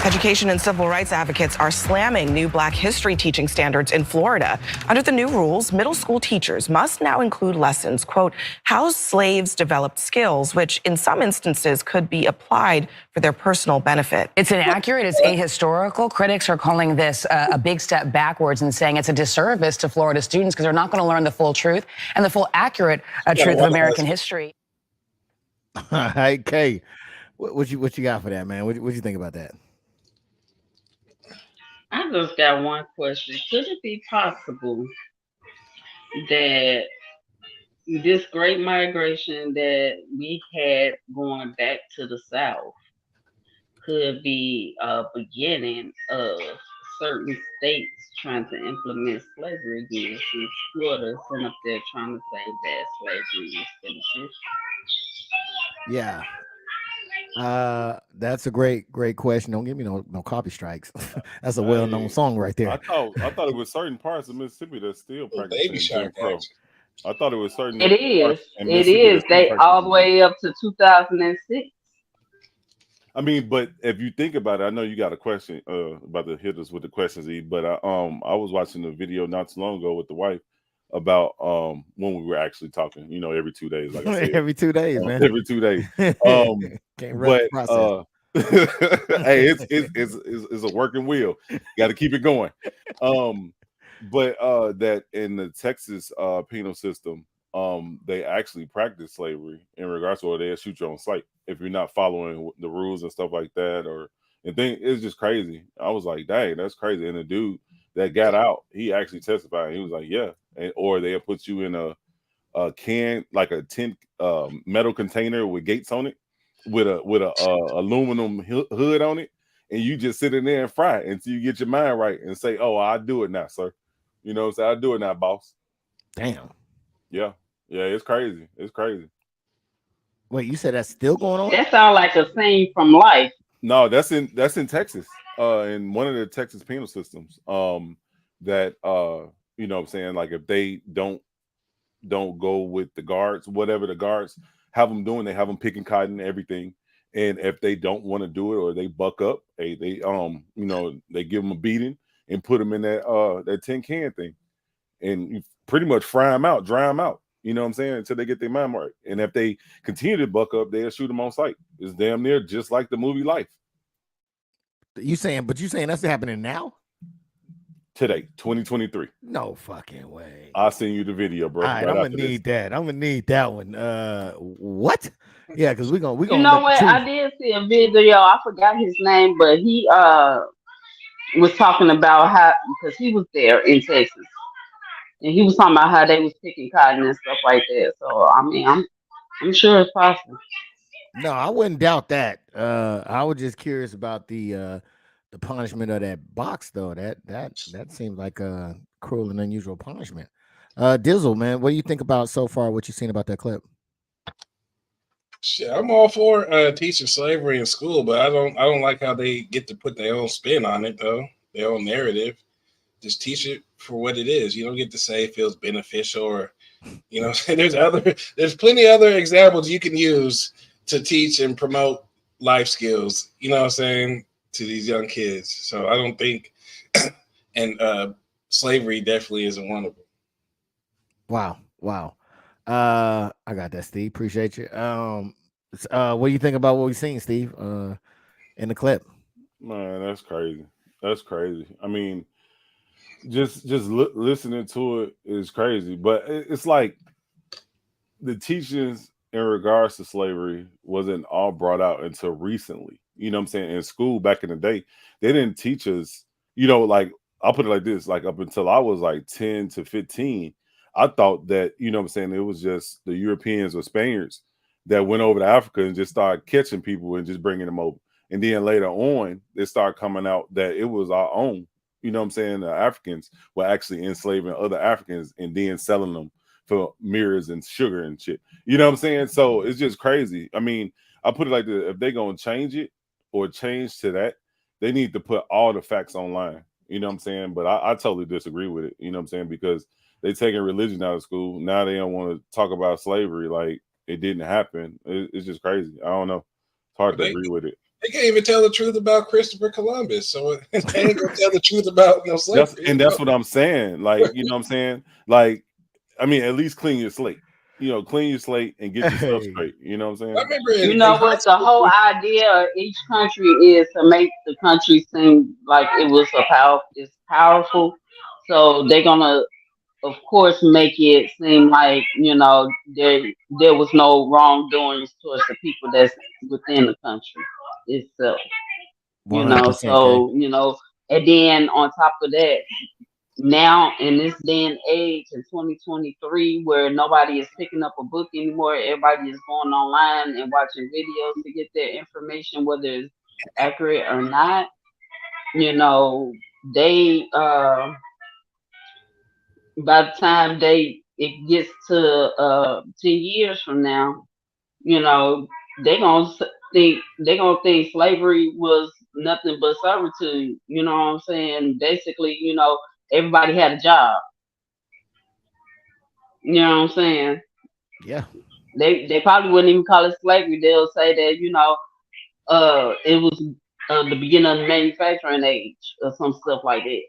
Education and civil rights advocates are slamming new Black history teaching standards in Florida. Under the new rules, middle school teachers must now include lessons, quote, how slaves developed skills, which in some instances could be applied for their personal benefit. It's inaccurate, it's ahistorical. Critics are calling this a big step backwards and saying it's a disservice to Florida students because they're not going to learn the full truth and the full accurate truth of American history. Okay, what you got for that, man? What you think about that? I just got one question. Could it be possible that this great migration that we had going back to the South could be a beginning of certain states trying to implement slavery again, since Florida's sitting up there trying to say that slavery is beneficial? Yeah. That's a great question. Don't give me no copy strikes. That's a well-known song right there. I thought it was certain parts of Mississippi that still practice Baby Shark. I thought it was certain. It is. They all the way up to 2006. I mean, but if you think about it, I know you got a question about to hit us with the questions, E. But I was watching a video not too long ago with the wife about when we were actually talking. Every 2 days, like I said, every 2 days, man. Every 2 days. Hey, it's a working wheel. Got to keep it going. But that in the Texas penal system, they actually practice slavery in regards to, or they'll shoot you on sight if you're not following the rules and stuff like that. It's just crazy. I was like, dang, that's crazy. And the dude that got out, he actually testified. He was like, yeah. Or they'll put you in a can, like a tin metal container with gates on it, with a aluminum hood on it, and you just sit in there and fry it until you get your mind right and say, oh, I'll do it now, sir. So I'll do it now, boss. Damn. Yeah, it's crazy. It's crazy. Wait, you said that's still going on? That sounds like a scene from Life. No, that's in Texas, in one of the Texas penal systems. That what I'm saying, like if they don't go with the guards, whatever the guards have them doing, they have them picking cotton and everything. And if they don't want to do it or they buck up, they give them a beating. and put them in that tin can thing, and you pretty much fry them out, dry them out. You know what I'm saying? Until they get their mind right. And if they continue to buck up, they'll shoot them on sight. It's damn near just like the movie Life. You saying that's happening now? Today, 2023. No fucking way. I'll send you the video, bro. All right, I'm gonna need that. I'm gonna need that one. What? Yeah, because we're gonna. You know what? I did see a video. I forgot his name, but he was talking about how, because he was there in Texas, and he was talking about how they was picking cotton and stuff like that. So I mean, I'm sure it's possible. No, I wouldn't doubt that. I was just curious about the punishment of that box, though. That seemed like a cruel and unusual punishment. Dizzle, man, what do you think about so far? What you've seen about that clip? Shit, I'm all for teaching slavery in school, but I don't like how they get to put their own spin on it, though. Their own narrative. Just teach it for what it is. You don't get to say it feels beneficial, or there's plenty other examples you can use to teach and promote life skills. You know what I'm saying? To these young kids. So I don't think, and slavery definitely isn't one of them. Wow. I got that, Steve. Appreciate you. What do you think about what we've seen, Steve, in the clip? Man, that's crazy. That's crazy. I mean, just listening to it is crazy. But it's like the teachings in regards to slavery wasn't all brought out until recently. You know what I'm saying? In school back in the day, they didn't teach us, like, I'll put it like this, like up until I was like 10 to 15, I thought that, you know what I'm saying, it was just the Europeans or Spaniards that went over to Africa and just started catching people and just bringing them over. And then later on, it started coming out that it was our own, you know what I'm saying, the Africans were actually enslaving other Africans and then selling them for mirrors and sugar and shit. You know what I'm saying? So it's just crazy. I mean, I put it like this, if they're going to change it or change to that, they need to put all the facts online. You know what I'm saying? But I totally disagree with it. You know what I'm saying? Because they taking religion out of school. Now they don't want to talk about slavery like it didn't happen. It's just crazy. I don't know. It's hard to agree with it. They can't even tell the truth about Christopher Columbus. So they ain't gonna tell the truth about slavery. That's what I'm saying. Like, you know what I'm saying? Like, I mean, at least clean your slate. Clean your slate and get yourself straight. You know what I'm saying? You know what? The whole idea of each country is to make the country seem like it was it's powerful. So they're gonna, of course, make it seem like there was no wrongdoings towards the people that's within the country itself. 100%, and then on top of that, now in this day and age in 2023, where nobody is picking up a book anymore, everybody is going online and watching videos to get their information, whether it's accurate or not. They by the time it gets to 10 years from now, they're gonna think slavery was nothing but servitude. You know what I'm saying? Basically, everybody had a job. You know what I'm saying? Yeah. They probably wouldn't even call it slavery. They'll say that, it was the beginning of the manufacturing age or some stuff like that.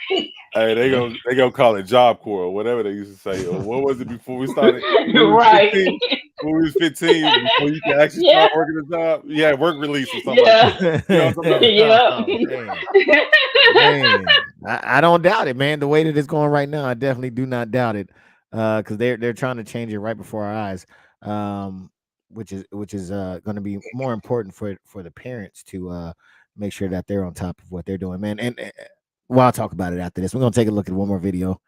Hey, they gonna call it Job Corps or whatever they used to say. Or what was it before we started? Right. 15, when we was 15, before you can actually start working a job, you had work release or something like that. You know what I'm talking about? Man, I don't doubt it, man. The way that it's going right now, I definitely do not doubt it. Because they're trying to change it right before our eyes. Which is going to be more important for the parents to make sure that they're on top of what they're doing, man. And I'll talk about it after this. We're going to take a look at one more video.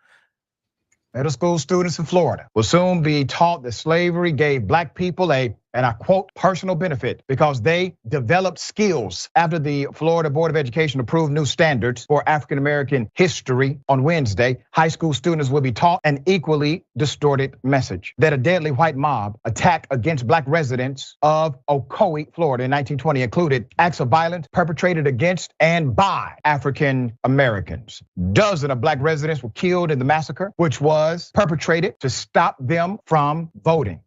Middle school students in Florida will soon be taught that slavery gave black people and I quote, personal benefit because they developed skills. After the Florida Board of Education approved new standards for African-American history on Wednesday, high school students will be taught an equally distorted message that a deadly white mob attack against black residents of Ocoee, Florida in 1920 included acts of violence perpetrated against and by African Americans. Dozens of black residents were killed in the massacre, which was perpetrated to stop them from voting.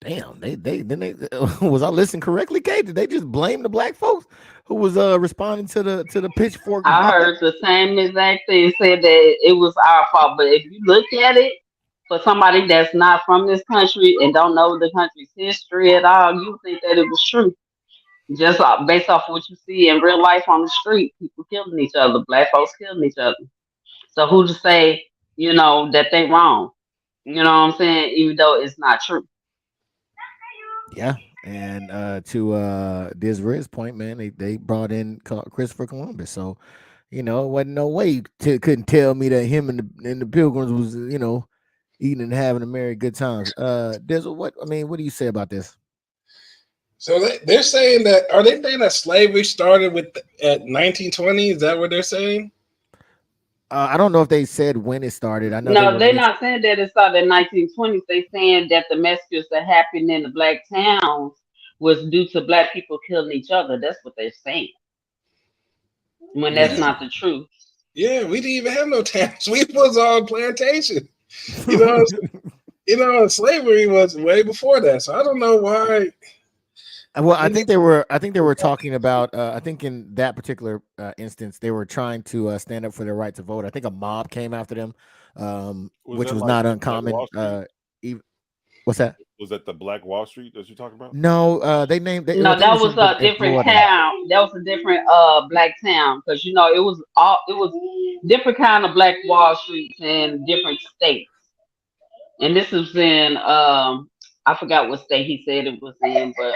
Damn, they was I listening correctly, Kate? Did they just blame the black folks who was responding to the pitchfork? I heard the same exact thing, said that it was our fault. But if you look at it, for somebody that's not from this country and don't know the country's history at all, you think that it was true. Just based off what you see in real life on the street, people killing each other, black folks killing each other. So who to say, that they wrong? You know what I'm saying? Even though it's not true. Yeah, and to Disriz point, man, they brought in Christopher Columbus, so it wasn't no way couldn't tell me that him and the Pilgrims was eating and having a merry good times. Dizzle, what do you say about this? So they're saying that, are they saying that slavery started at 1920? Is that what they're saying? I don't know if they said when it started. I know No, they're not saying that it started in 1920s. They're saying that the massacres that happened in the black towns was due to black people killing each other. That's what they're saying. When that's not the truth. Yeah, we didn't even have no towns. We was on plantation. Slavery was way before that. So I don't know why. Well, I think they were talking about. I think in that particular instance, they were trying to stand up for their right to vote. I think a mob came after them, which was not uncommon. What's that? Was that the Black Wall Street that you're talking about? No, they named. No, that was a different town. That was a different black town because it was different kind of Black Wall Streets in different states. And this was in I forgot what state he said it was in, but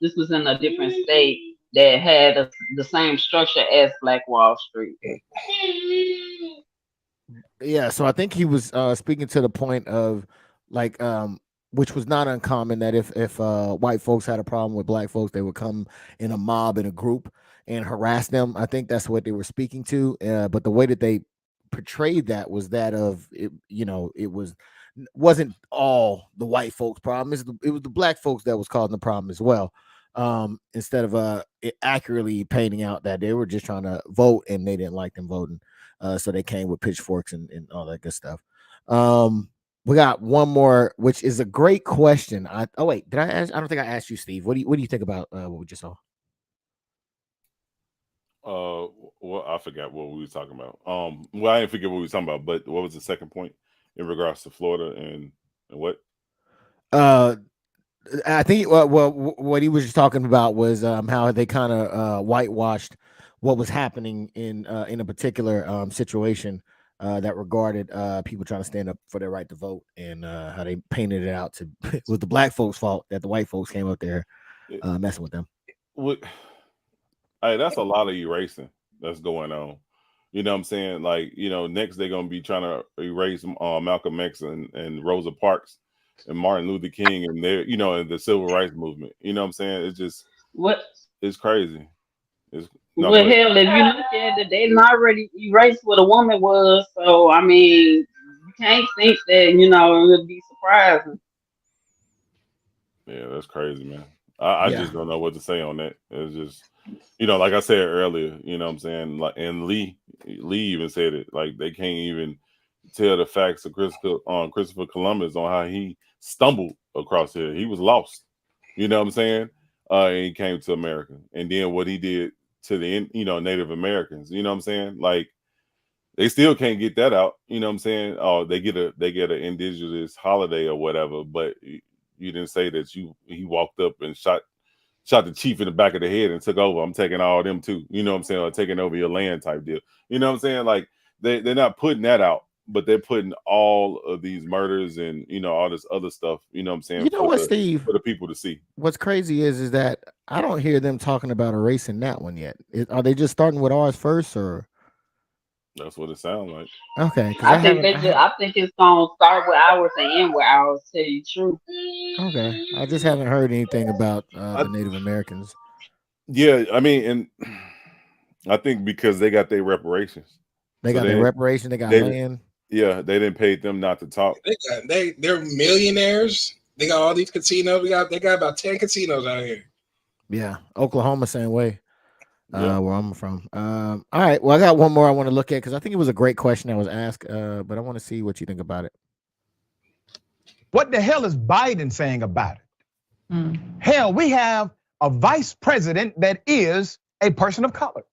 this was in a different state that had the same structure as Black Wall Street. Yeah, so I think he was speaking to the point of which was not uncommon, that if white folks had a problem with black folks, they would come in a mob, in a group, and harass them. I think that's what they were speaking to. But the way that they portrayed that was that of it. It wasn't all the white folks' problem. It was the black folks that was causing the problem as well. Instead of accurately painting out that they were just trying to vote and they didn't like them voting, so they came with pitchforks and all that good stuff. We got one more, which is a great question. Wait, did I ask? I don't think I asked you, Steve. What do you think about what we just saw? Well, I forgot what we were talking about. Well, I didn't forget what we were talking about, but what was the second point in regards to Florida and what? I think what he was just talking about was how they kind of whitewashed what was happening in a particular situation that regarded people trying to stand up for their right to vote, and how they painted it out to it was the black folks' fault that the white folks came up there messing with them. That's a lot of erasing that's going on. You know what I'm saying? Next they're gonna be trying to erase Malcolm X and Rosa Parks and Martin Luther King and their, and the civil rights movement. You know what I'm saying? It's just it's crazy. Hell, if you look at it, they already erased what a woman was. So I mean, you can't think that it would be surprising. Yeah, that's crazy, man. I just don't know what to say on that. It's just, like I said earlier, you know what I'm saying? And Lee even said it. Like, they can't even tell the facts of Christopher Columbus on how he stumbled across here. He was lost. You know what I'm saying? And he came to America. And then what he did to the Native Americans. You know what I'm saying? Like, they still can't get that out. You know what I'm saying? Oh, they get an indigenous holiday or whatever, but you didn't say that he walked up and shot the chief in the back of the head and took over. I'm taking all of them too. You know what I'm saying? Or taking over your land type deal. You know what I'm saying? Like, they're not putting that out, but they're putting all of these murders and all this other stuff. You know what I'm saying? Steve? For the people to see. What's crazy is that I don't hear them talking about erasing that one yet. Are they just starting with ours first, or? That's what it sounds like. Okay, I think it's gonna start with ours and end with ours. To tell you the truth. Okay, I just haven't heard anything about the Native Americans. Yeah, I mean, and I think because they got their reparations. They got their reparations. They got land. Yeah, they didn't pay them not to talk. They're millionaires. They got all these casinos. They got about 10 casinos out here. Yeah, Oklahoma, same way. Where I'm from. All right. Well, I got one more I want to look at because I think it was a great question that was asked, but I want to see what you think about it. What the hell is Biden saying about it? Hell, we have a vice president that is a person of color.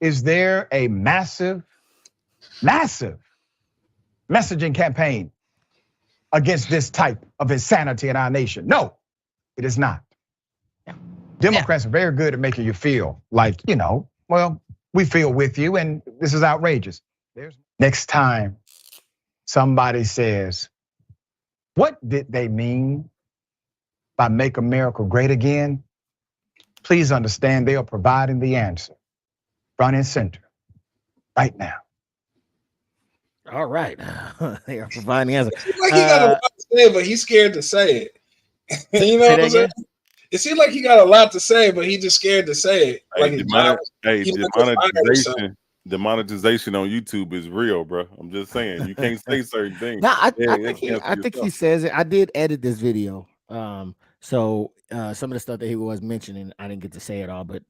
Is there a massive messaging campaign against this type of insanity in our nation? No, it is not. Democrats are very good at making you feel like, well, we feel with you and this is outrageous. Next time somebody says, what did they mean by make America great again? Please understand they are providing the answer, front and center, right now. All right. They are providing the answer. Like he got a lot to say, but he's scared to say it. You know what I'm saying? It seems like he got a lot to say, but he's just scared to say it. Like demonetization on YouTube is real, bro. I'm just saying you can't say certain things. No, I think he says it. I did edit this video. So some of the stuff that he was mentioning, I didn't get to say it all, but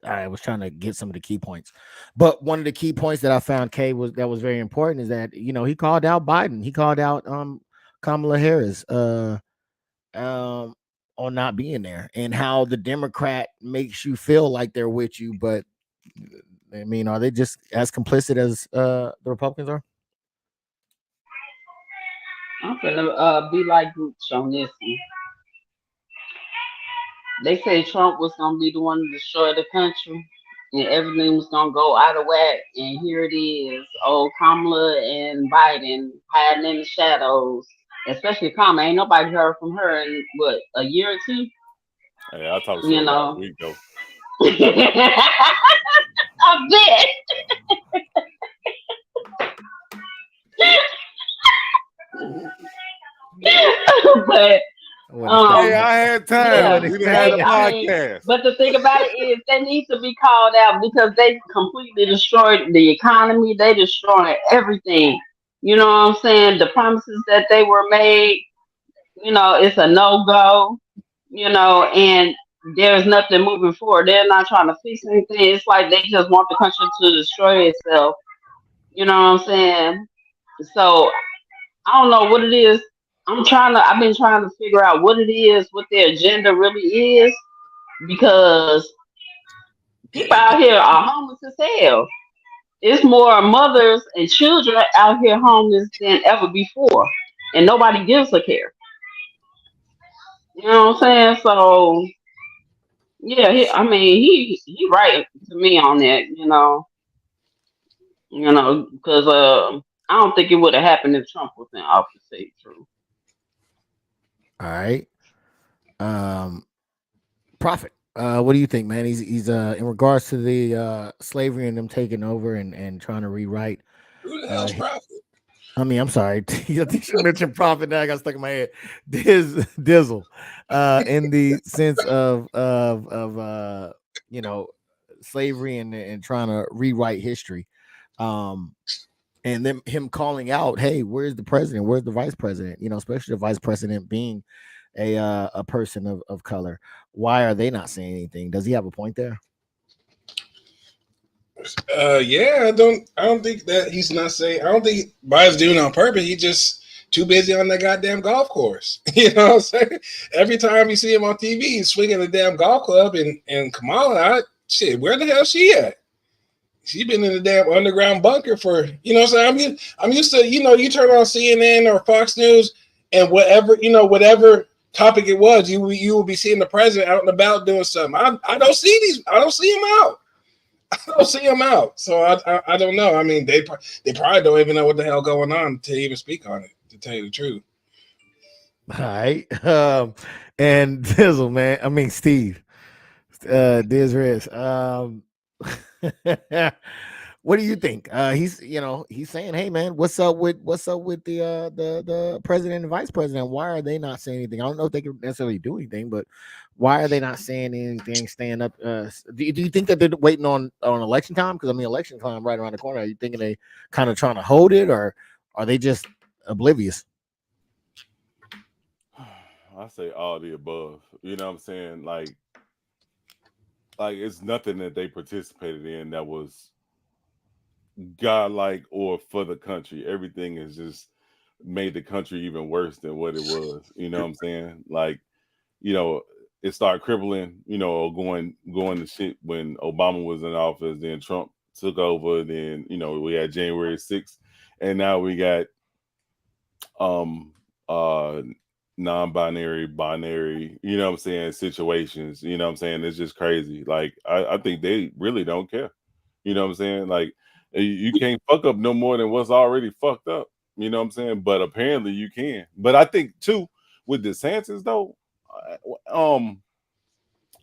I was trying to get some of the key points. But one of the key points that I found, Kay, was very important is that he called out Biden. He called out Kamala Harris on not being there, and how the Democrat makes you feel like they're with you, but I mean, are they just as complicit as the Republicans are? I'm gonna be like Gooch on this one. They say Trump was gonna be the one to destroy the country, and everything was gonna go out of whack. And here it is, Kamala and Biden hiding in the shadows. Especially Kamala, ain't nobody heard from her in what, a year or two. Hey, I talked to her last week though. I bet. But hey, I had time. Yeah, We didn't have a podcast. But the thing about it is they need to be called out because they completely destroyed the economy. They destroyed everything. You know what I'm saying? The promises that they were made, it's a no-go, and there's nothing moving forward. They're not trying to fix anything. It's like they just want the country to destroy itself. You know what I'm saying? So I don't know what it is. I've been trying to figure out what it is, what their agenda really is, because people out here are homeless as hell. It's more mothers and children out here homeless than ever before, and nobody gives a care. You know what I'm saying? So yeah, he right to me on that. Because I don't think it would have happened if Trump was in office. To say the truth. All right. Prophet. What do you think, man? He's in regards to the slavery and them taking over and trying to rewrite. Who the hell's Prophet? I mean, I'm sorry. I think you mentioned Prophet. Now I got stuck in my head. Dizzle. In the sense of slavery and trying to rewrite history. And then him calling out, hey, where's the president? Where's the vice president? Especially the vice president being a person of color. Why are they not saying anything? Does he have a point there? Yeah, I don't think that he's not saying. I don't think Biden's doing it on purpose. He's just too busy on that goddamn golf course. You know what I'm saying? Every time you see him on TV, he's swinging the damn golf club. And Kamala, where the hell she at? She been in the damn underground bunker for, what I'm saying? I'm used to, you turn on CNN or Fox News and whatever topic it was, you will be seeing the president out and about doing something. I don't see him out. I don't see him out. So I don't know. I mean, they probably don't even know what the hell going on to even speak on it, to tell you the truth. All right. And Dizzle, man. I mean, Steve. Dizriz. What do you think? He's saying, hey man, what's up with the president and vice president? Why are they not saying anything? I don't know if they can necessarily do anything, but why are they not saying anything? Staying up? Do you think that they're waiting on election time? Because I mean, election time right around the corner. Are you thinking they kind of trying to hold it, or are they just oblivious? I say all the above. You know what I'm saying? Like it's nothing that they participated in that was godlike or for the country. Everything is just made the country even worse than what it was. You know what I'm saying? Like, you know, it started crippling, you know, or going to shit when Obama was in office, then Trump took over, then, you know, we had January 6th, and now we got non-binary, binary, you know what I'm saying, situations, you know what I'm saying? It's just crazy. Like, I think they really don't care. You know what I'm saying? Like, you can't fuck up no more than what's already fucked up. You know what I'm saying? But apparently you can. But I think too, with DeSantis though,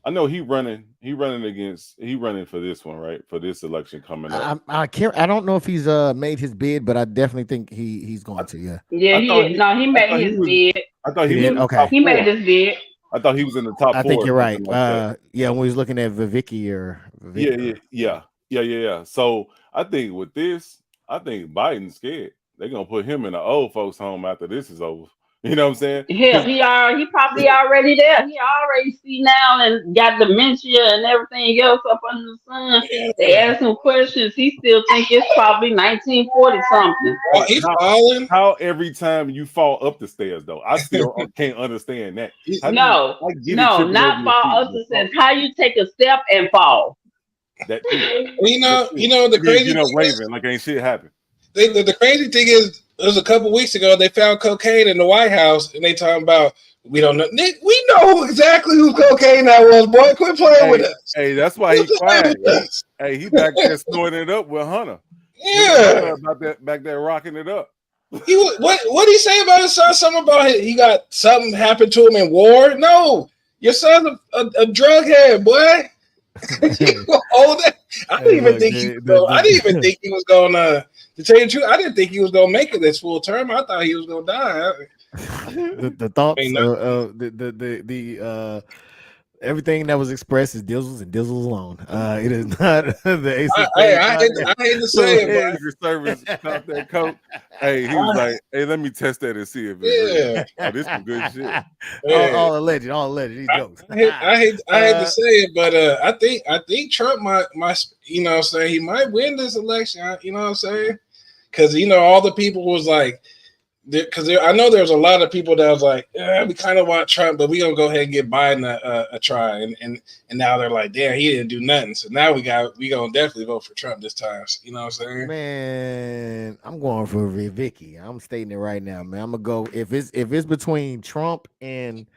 I know he running for this one, right? For this election coming up. I can't. I don't know if he's made his bid, but I definitely think he's going to. Yeah. Yeah, he made his bid. I thought he He did? was Okay. He made his bid. I thought he was in the top 4. I think you're right. Like that. Yeah, when we was looking at Viveki or Yeah. So I think with this, I think Biden's scared. They're gonna put him in an old folks home after this is over. You know what I'm saying? Hell, he probably already there. He already see now and got dementia and everything else up under the sun. They ask him questions. He still think it's probably 1940 something. He's falling. How every time you fall up the stairs though? I still can't understand that. No, not fall up the stairs. How you take a step and fall? That you know the crazy thing raving is, like ain't shit happened. The crazy thing is, it was a couple weeks ago they found cocaine in the White House, and they talking about we don't know. Nick, we know exactly who cocaine that was. Boy, quit playing with us. Hey, that's why he quiet. He back there snorting it up with Hunter. Yeah, about that back there rocking it up. What did he say about his son? Something about he got something happened to him in war. No, your son's a drug head, boy. I didn't even think he was gonna. To tell you the truth, I didn't think he was gonna make it this full term. I thought he was gonna die. The thoughts, everything that was expressed is Dizzles and Dizzles alone. It is not the Ace. I hate to say it, but service out that coat. Hey, he was like, "Hey, let me test that and see if it's real." This is good shit. All alleged. These jokes. I hate to say it, but I think Trump might you know what I'm saying, he might win this election. You know what I'm saying? Because all the people was like. Because I know there's a lot of people that was like, we kind of want Trump, but we gonna go ahead and give Biden a try, and now they're like, damn, he didn't do nothing. So now we gonna definitely vote for Trump this time. You know what I'm saying? Man, I'm going for Viveki. I'm stating it right now, man. I'm gonna go if it's between Trump and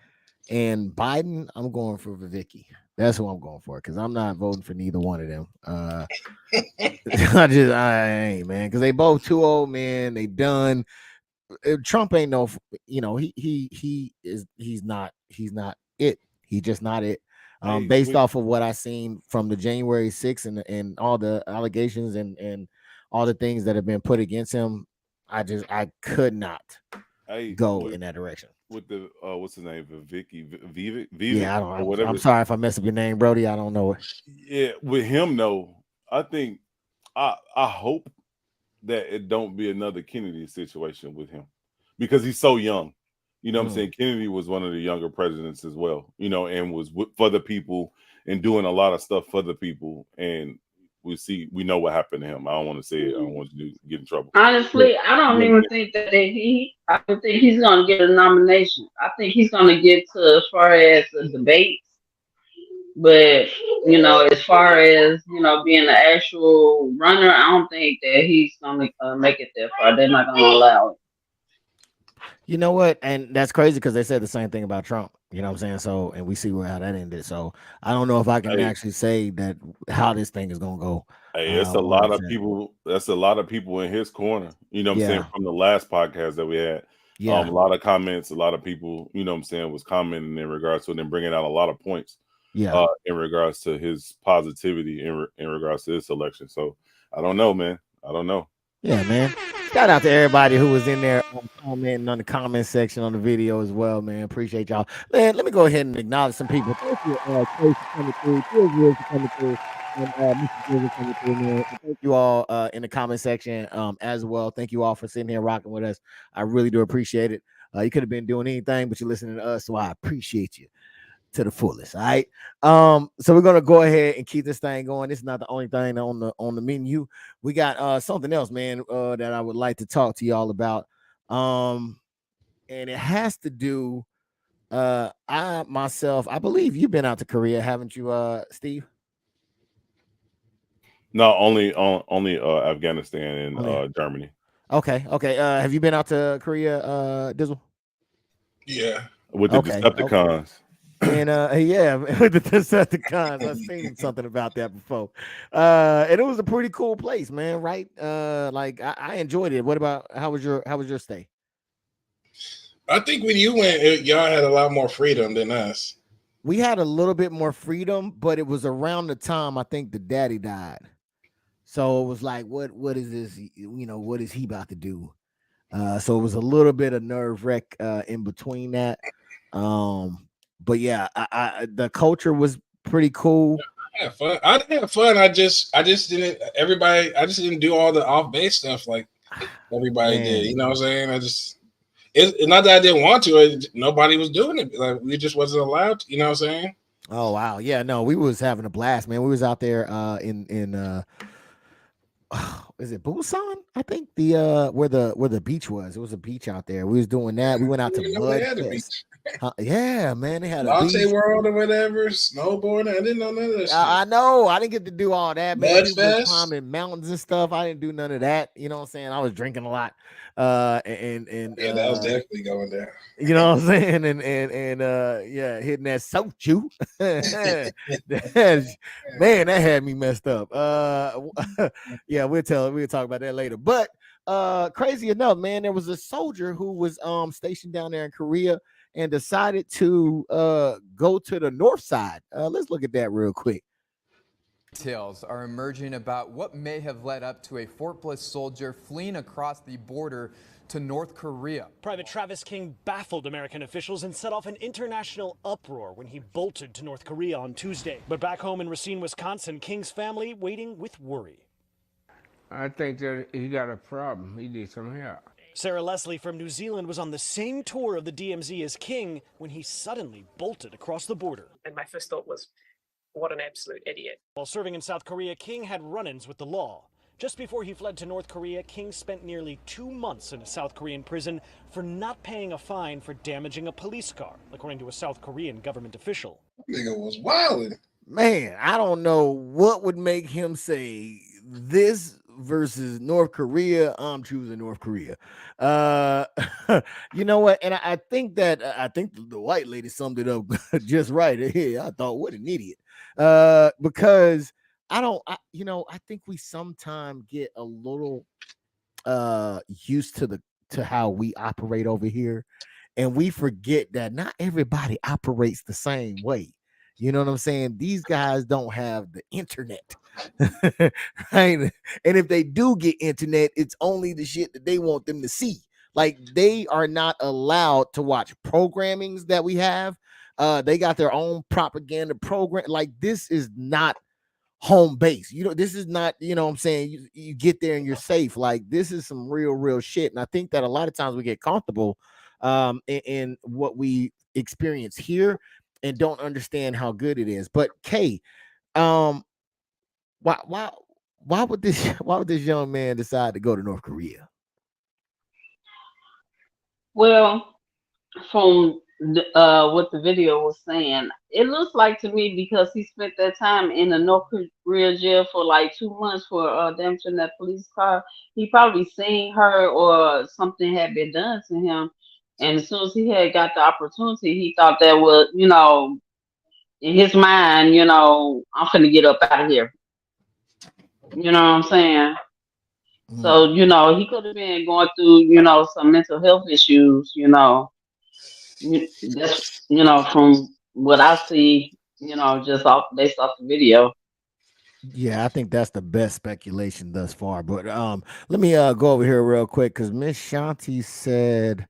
Biden, I'm going for Viveki. That's who I'm going for because I'm not voting for neither one of them. I ain't, man, because they both too old, man. They done. Trump ain't no, he's not it. He's just not it. Based off of what I seen from the January 6th and all the allegations and all the things that have been put against him, I could not go in that direction. With the what's his name, Vivek? Yeah, I don't know. I'm sorry if I mess up your name, Brody. I don't know it. Yeah, with him though, I think I hope that it don't be another Kennedy situation with him because he's so young. You know what I'm saying? Kennedy was one of the younger presidents as well, and was for the people and doing a lot of stuff for the people. And we know what happened to him. I don't want to say it. I don't want you to get in trouble. Honestly, I don't even think that I don't think he's going to get a nomination. I think he's going to get to as far as the debates. But, as far as, being an actual runner, I don't think that he's going to make it that far. They're not going to allow it. You know what? And that's crazy because they said the same thing about Trump. You know what I'm saying? So, and we see how that ended. So I don't know if I can actually say that how this thing is going to go. Hey, it's a lot of people. That's a lot of people in his corner. You know what I'm saying? From the last podcast that we had. A lot of comments, a lot of people, was commenting in regards to it and bringing out a lot of points. In regards to his positivity in regards to this election. So I don't know, man. I don't know. Yeah, man. Shout out to everybody who was in there commenting on the comment section on the video as well, man. Appreciate y'all. Man, let me go ahead and acknowledge some people. Thank you, Trace, for coming through. For coming through. And Mr. coming through, man. Thank you all in the comment section as well. Thank you all for sitting here rocking with us. I really do appreciate it. You could have been doing anything, but you're listening to us, so I appreciate you to the fullest. All right. So we're gonna go ahead and keep this thing going. This is not the only thing on the menu. We got something else, man, that I would like to talk to y'all about. And it has to do. I believe you've been out to Korea, haven't you, Steve? No, only Afghanistan and Germany. Okay. Have you been out to Korea, Dizzle? Yeah. With the Decepticons. And yeah, with the Decepticons, I've seen something about that before. And it was a pretty cool place, man. Right? Like I enjoyed it. What about how was your stay? I think when you went, y'all had a lot more freedom than us. We had a little bit more freedom, but it was around the time I think the daddy died. So it was like, what is this? What is he about to do? So it was a little bit of nerve wreck in between that. But yeah, the culture was pretty cool. I had fun. I had fun. I just didn't. I just didn't do all the off base stuff like everybody did. You know what I'm saying? It's not that I didn't want to. Nobody was doing it. Like we just wasn't allowed to, you know what I'm saying? Oh wow, yeah, no, we was having a blast, man. We was out there in is it Busan? I think where the beach was. It was a beach out there. We was doing that. We went out to Mud Fest. Yeah, man, they had a Latte beach. World or whatever, snowboarding. I didn't know none of that shit. I know. I didn't get to do all that, man. Mud People was Fest? climbing mountains and stuff. I didn't do none of that. You know what I'm saying? I was drinking a lot. And yeah, that was definitely going down. You know what I'm saying? And yeah, hitting that soju. Man, that had me messed up. Yeah, we'll talk about that later. But crazy enough, man, there was a soldier who was stationed down there in Korea and decided to go to the north side. Let's look at that real quick. Details are emerging about what may have led up to a Fort soldier fleeing across the border to North Korea. Private Travis King baffled American officials and set off an international uproar when he bolted to North Korea on Tuesday. But back home in Racine, Wisconsin, King's family waiting with worry. I think that he got a problem. He needs some help. Sarah Leslie from New Zealand was on the same tour of the DMZ as King when he suddenly bolted across the border. And my first thought was, what an absolute idiot. While serving in South Korea, King had run-ins with the law. Just before he fled to North Korea, King spent nearly 2 months in a South Korean prison for not paying a fine for damaging a police car, according to a South Korean government official. Nigga was wilding. Man, I don't know what would make him say this versus North Korea. I'm choosing North Korea. You know what? And I think that the white lady summed it up just right. Here, I thought, what an idiot. Because I think we sometimes get a little used to how we operate over here, and we forget that not everybody operates the same way. You know what I'm saying? These guys don't have the internet, right? And if they do get internet, it's only the shit that they want them to see. Like they are not allowed to watch programmings that we have. They got their own propaganda program. Like this is not home base. This is not, what I'm saying, you get there and you're safe. Like this is some real shit. And I think that a lot of times we get comfortable in what we experience here and don't understand how good it is. But Kay, why would this young man decide to go to North Korea? Well, from what the video was saying, it looks like to me because he spent that time in the North Korea jail for like 2 months for damaging that police car. He probably seen her or something had been done to him, and as soon as he had got the opportunity, he thought that was, in his mind, I'm finna get up out of here. You know what I'm saying? So, he could have been going through, some mental health issues, that's, from what I see, just based off the video. Yeah, I think that's the best speculation thus far. But let me go over here real quick because Miss Shanti said,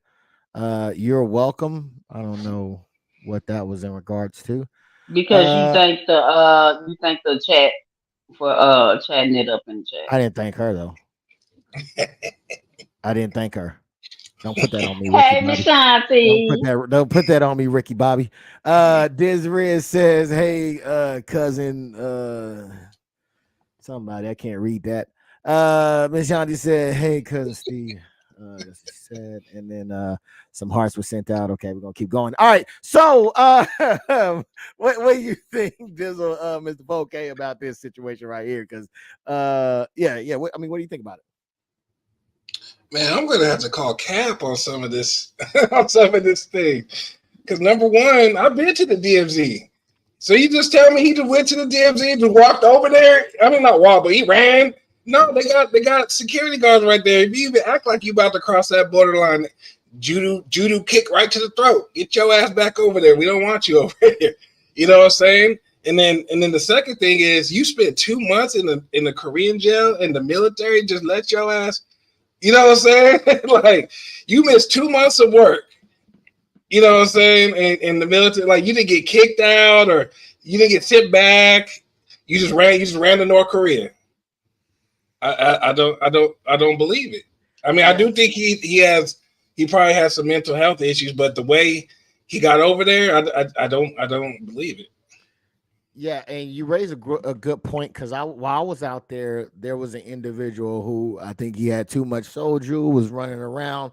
"You're welcome." I don't know what that was in regards to. Because you think the chat for chatting it up in the chat. I didn't thank her though. I didn't thank her. Don't put that on me, Hey, Miss Shanti. Don't put that on me, Ricky Bobby. DisRiz says, "Hey, cousin, somebody I can't read that." Miss Shanti said, "Hey, cousin Steve." That's said, and then some hearts were sent out. Okay, we're gonna keep going. All right. So, what do you think, Dizzle, Mr. Bouquet, about this situation right here? Because, yeah. What do you think about it? Man, I'm gonna have to call Cap on some of this, on some of this thing. Because number one, I've been to the DMZ. So you just tell me he just went to the DMZ and just walked over there? I mean, not walk, but he ran. No, they got security guards right there. If you even act like you about to cross that borderline, judo kick right to the throat. Get your ass back over there. We don't want you over here. You know what I'm saying? And then the second thing is you spent 2 months in the Korean jail in the military. Just let your ass. You know what I'm saying? Like you missed 2 months of work. You know what I'm saying? In the military, like you didn't get kicked out or you didn't get sent back. You just ran to North Korea. I don't believe it. I mean, I do think he probably has some mental health issues, but the way he got over there, I don't believe it. Yeah, and you raise a good point because while I was out there, there was an individual who I think he had too much soju, was running around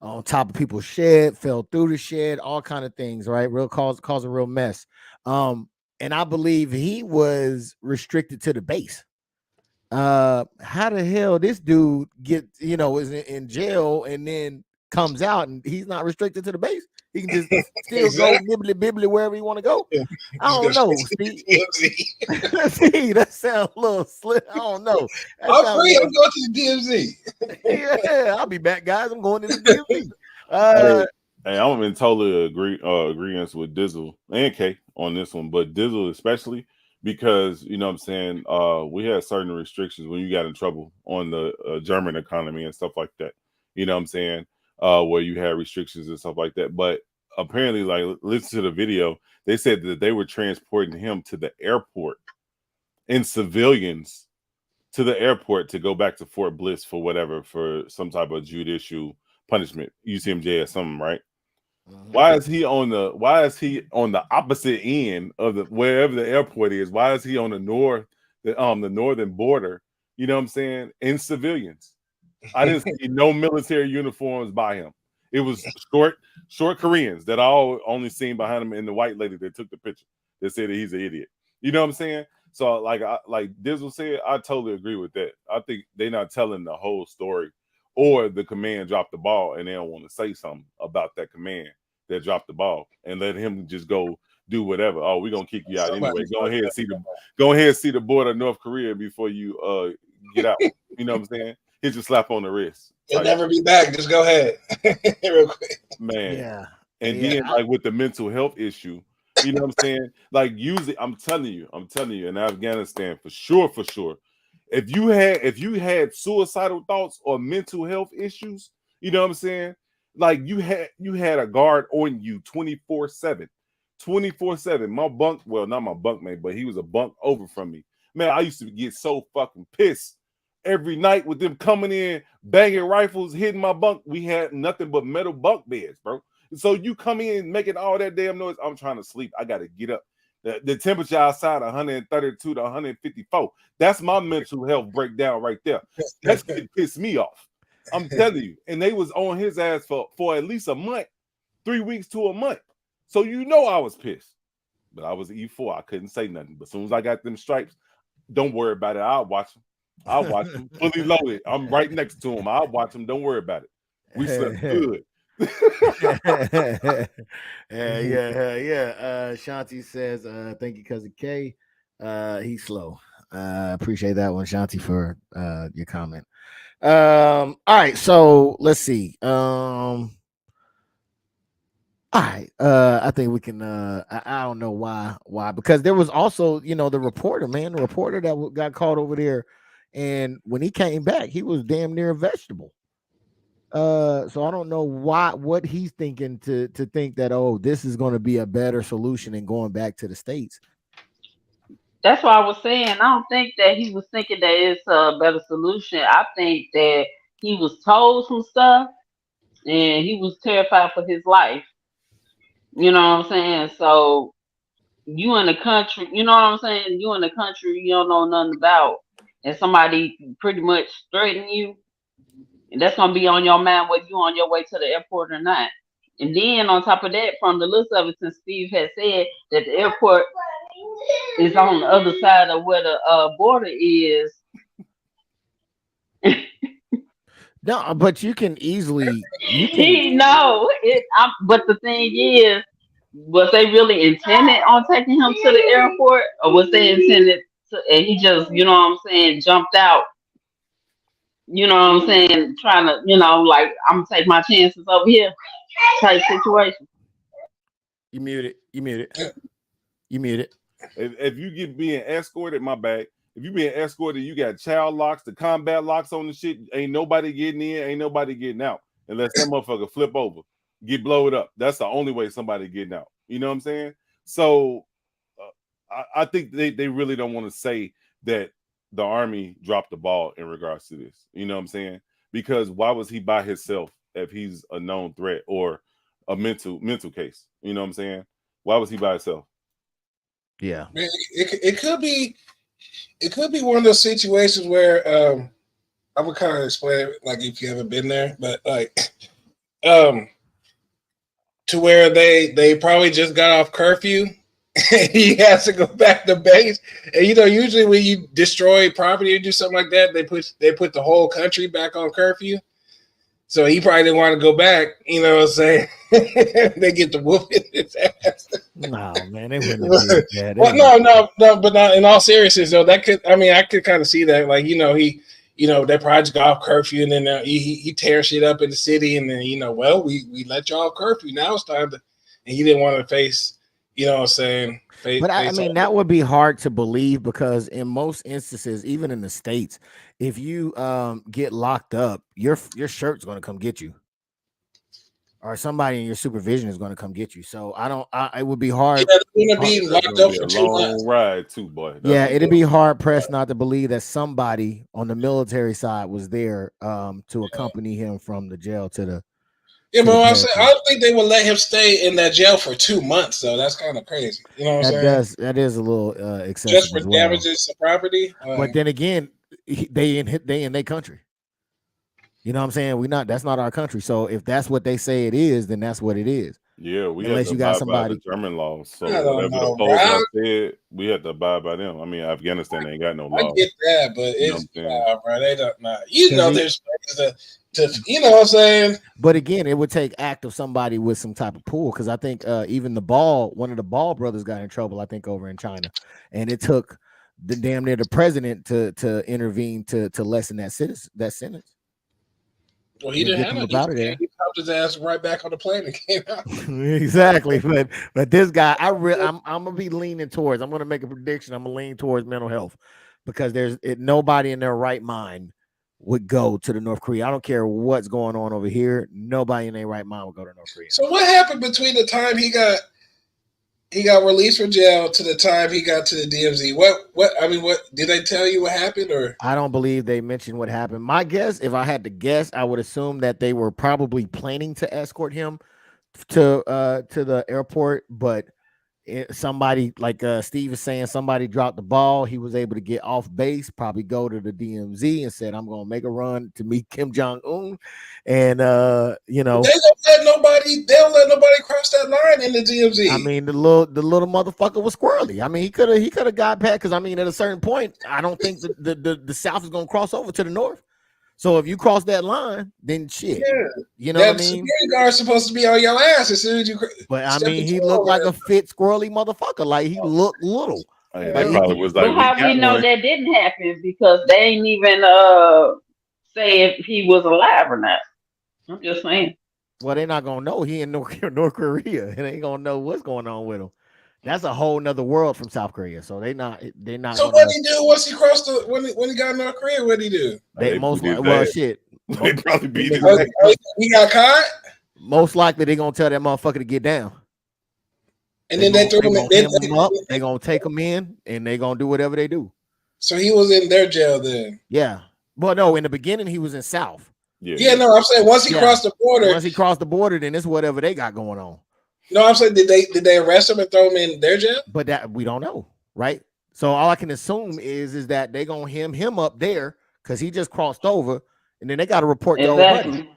on top of people's shed, fell through the shed, all kind of things, right? Cause a real mess. And I believe he was restricted to the base. How the hell this dude is in jail and then comes out and he's not restricted to the base? He can just still go nibbly bibbly wherever you want to go. I don't know. See, that sounds a little slick. I don't know. I'm free. I'm going to the DMZ. Yeah, I'll be back, guys. I'm going to the Hey, DMZ. I'm in total agreement with Dizzle and K on this one, but Dizzle especially because you know what I'm saying we had certain restrictions when you got in trouble on the German economy and stuff like that. You know what I'm saying? Where you had restrictions and stuff like that. But apparently, like, listen to the video. They said that they were transporting him to the airport in civilians to the airport to go back to Fort Bliss for whatever, for some type of judicial punishment, UCMJ or something, right? Mm-hmm. Why is he on the opposite end of wherever the airport is? Why is he on the northern border? You know what I'm saying? In civilians. I didn't see no military uniforms by him. It was short Koreans that I only seen behind him, and the white lady that took the picture that said that he's an idiot. You know what I'm saying? So like Dizzle said, I totally agree with that. I think they're not telling the whole story, or the command dropped the ball and they don't want to say something about that command that dropped the ball and let him just go do whatever. Oh, we're gonna kick you out anyway. Go ahead and see the border of North Korea before you get out. You know what I'm saying? Hit your slap on the wrist. You'll never be back. Just go ahead. Real quick. Man. Yeah. And then like with the mental health issue, you know what I'm saying? Like usually I'm telling you, in Afghanistan for sure. If you had suicidal thoughts or mental health issues, you know what I'm saying? Like you had a guard on you 24/7. 24/7. My bunk, well, not my bunkmate, but he was a bunk over from me. Man, I used to get so fucking pissed every night with them coming in, banging rifles, hitting my bunk. We had nothing but metal bunk beds, bro. So you come in making all that damn noise. I'm trying to sleep. I got to get up. The temperature outside 132 to 154. That's my mental health breakdown right there. That shit pissed me off. I'm telling you. And they was on his ass for at least a month, 3 weeks to a month. So you know I was pissed. But I was E4. I couldn't say nothing. But as soon as I got them stripes, don't worry about it. I'll watch them. Fully loaded. I'm right next to him. I'll watch him. Don't worry about it. We slept good. Yeah. Shanti says, thank you, cousin K. He's slow. Appreciate that one, Shanti, for your comment. All right, so let's see. All right. I think we can I don't know why, because there was also, the reporter that got caught over there, and when he came back, he was damn near a vegetable. So I don't know what he's thinking to think that, oh, this is going to be a better solution than going back to the States. That's what I was saying. I don't think that he was thinking that it's a better solution. I think that he was told some stuff and he was terrified for his life. You know what I'm saying? So you in the country, you know what I'm saying? You in the country you don't know nothing about, and somebody pretty much threaten you. And that's gonna be on your mind whether you on your way to the airport or not. And then on top of that, from the looks of it, since Steve has said that the airport is on the other side of where the border is. No, but you can easily But the thing is, was they really intended on taking him to the airport, or was they intended to? And he just, you know what I'm saying, jumped out. You know what I'm saying, trying to, like I'm gonna take my chances over here type situation. You muted. If you get being escorted, my bad. If you being escorted, you got child locks, the combat locks on the shit. Ain't nobody getting in, ain't nobody getting out unless that motherfucker flip over, get blowed up. That's the only way somebody getting out. You know what I'm saying? So I think they really don't want to say that the Army dropped the ball in regards to this. You know what I'm saying? Because why was he by himself if he's a known threat or a mental case? You know what I'm saying? Why was he by himself? Yeah, it could be one of those situations where I would kind of explain it like if you haven't been there, but like to where they probably just got off curfew. He has to go back to base, and usually when you destroy property or do something like that, they put the whole country back on curfew. So he probably didn't want to go back. You know what I'm saying? They get the whooping his ass. No, man, they wouldn't have did that. Well, no, but not in all seriousness though. I could kind of see that. Like they probably just got off curfew, and then he tears shit up in the city, and then well, we let y'all off curfew. Now it's time to, and he didn't want to face. You know what I'm saying? But I mean, that would be hard to believe because in most instances, even in the States, if you get locked up, your shirt's going to come get you, or somebody in your supervision is going to come get you. So it would be hard. It's going to be locked up for 2 months. Ride too, boy. It'd be hard pressed not to believe that somebody on the military side was there to accompany him from the jail to the. Yeah, but I'm saying, I don't think they would let him stay in that jail for 2 months, though. That's kind of crazy. You know what I'm saying? That is a little excessive. Just for damages to property. But then again, they in their country. You know what I'm saying? That's not our country. So if that's what they say it is, then that's what it is. Yeah, we unless have to you got abide somebody by the German laws. So whatever the polls said, we have to abide by them. I mean, Afghanistan ain't got no laws. I get that, but it's bro. They don't know. There's ways to you know what I'm saying. But again, it would take act of somebody with some type of pull, because I think even one of the Ball brothers got in trouble, I think, over in China, and it took the damn near the president to intervene to lessen that sentence. Well, he didn't have it. He popped his ass right back on the plane and came out. Exactly, but this guy, I'm gonna be leaning towards. I'm gonna make a prediction. I'm gonna lean towards mental health, because nobody in their right mind would go to the North Korea. I don't care what's going on over here. Nobody in their right mind would go to North Korea. So what happened between the time he got released from jail to the time he got to the DMZ? What did they tell you what happened? Or I don't believe they mentioned what happened. My guess, if I had to guess, I would assume that they were probably planning to escort him to the airport, but somebody, like Steve is saying, somebody dropped the ball. He was able to get off base, probably go to the DMZ and said, I'm going to make a run to meet Kim Jong-un. And, they don't let nobody cross that line in the DMZ. I mean, the little motherfucker was squirrely. I mean, he could have got past, because I mean, at a certain point, I don't think the South is going to cross over to the North. So if you cross that line, then shit. Yeah. You know what I mean? Security guard's supposed to be on your ass as soon as you. But I mean, he looked like a fit, squirrely motherfucker. Like, he looked little. That probably was like. But how we know that didn't happen? Because they ain't even say if he was alive or not. I'm just saying. Well, they're not gonna know. He in North Korea, and they ain't gonna know what's going on with him. That's a whole nother world from South Korea. So they're not. So what he do once he crossed when he got in North Korea? What did he do? They most likely, shit. They probably beat his ass. He got caught. Most likely, they're gonna tell that motherfucker to get down. And then they threw him up. They're gonna take him in, and they're gonna do whatever they do. So he was in their jail then. Yeah. Well, no. In the beginning, he was in South. Yeah. No, I'm saying once he crossed the border. Once he crossed the border, then it's whatever they got going on. No, I'm saying did they arrest him and throw him in their jail? But that we don't know, right? So all I can assume is that they gonna hem him up there, because he just crossed over, and then they got to report the old buddy. Exactly.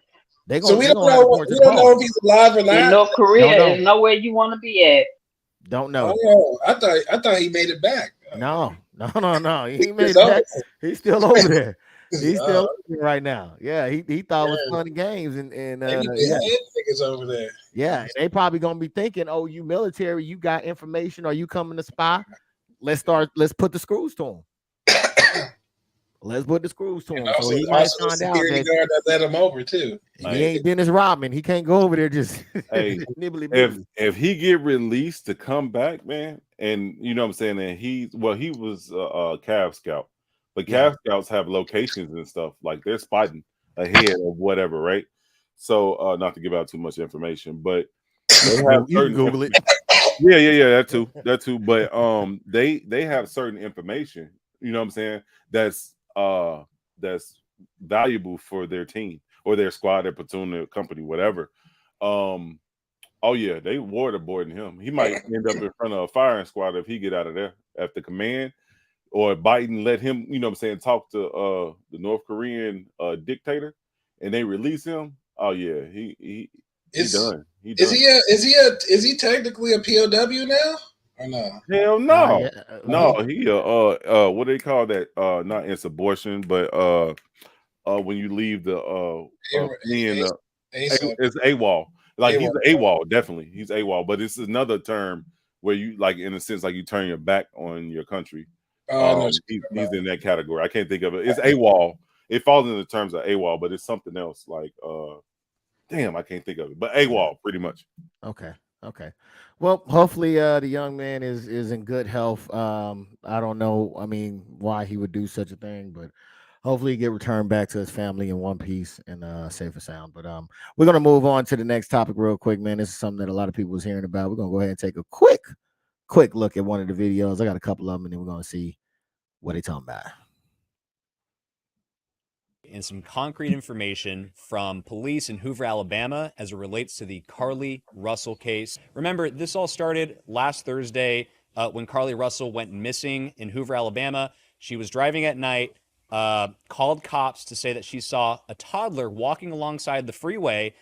So we they don't gonna have to know. report to We the don't know boss. if he's alive or In not. North Korea Don't know. is nowhere you want to be at. Don't know. Oh, I thought he made it back. No. He ain't made It's it back. over. He's still over there. He's Oh. still over there right now. Yeah, he thought it was fun and games, and They need yeah. the head niggas over there. Yeah, and they probably gonna be thinking, "Oh, you military, you got information, or you coming to spy? Let's put the screws to him. Let's put the screws to him." So he might Also the find out security that guard that let him over too. he ain't Dennis Rodman. He can't go over there just Hey, nibbly. if he get released to come back, man, and you know what I'm saying, and he was a Cav scout, but Cav scouts have locations and stuff, like they're spotting ahead of whatever, right? So not to give out too much information, but they have you can Google it. Yeah, that too. But they have certain information, you know what I'm saying, that's valuable for their team or their squad, their platoon, their company, whatever. Oh yeah, they waterboarding him. He might end up in front of a firing squad if he get out of there at the command, or Biden let him, you know what I'm saying, talk to the North Korean dictator, and they release him. Oh yeah, he done. Is he technically a POW now or no? Hell no. yeah. No, he what do they call that? Not insubordination, but when you leave the it's AWOL. Like he's AWOL, definitely. He's AWOL, but it's another term where you, like, in a sense, like you turn your back on your country. He's in that category. I can't think of it. It's AWOL. It falls in the terms of AWOL, but it's something else. Like damn, I can't think of it. But AWOL, pretty much. Okay. Well, hopefully the young man is in good health. I don't know, I mean, why he would do such a thing, but hopefully he get returned back to his family in one piece and safe and sound. But we're gonna move on to the next topic real quick, man. This is something that a lot of people was hearing about. We're gonna go ahead and take a quick look at one of the videos. I got a couple of them, and then we're gonna see what they talking about. And some concrete information from police in Hoover, Alabama, as it relates to the Carlee Russell case. Remember, this all started last Thursday when Carlee Russell went missing in Hoover, Alabama. She was driving at night, called cops to say that she saw a toddler walking alongside the freeway.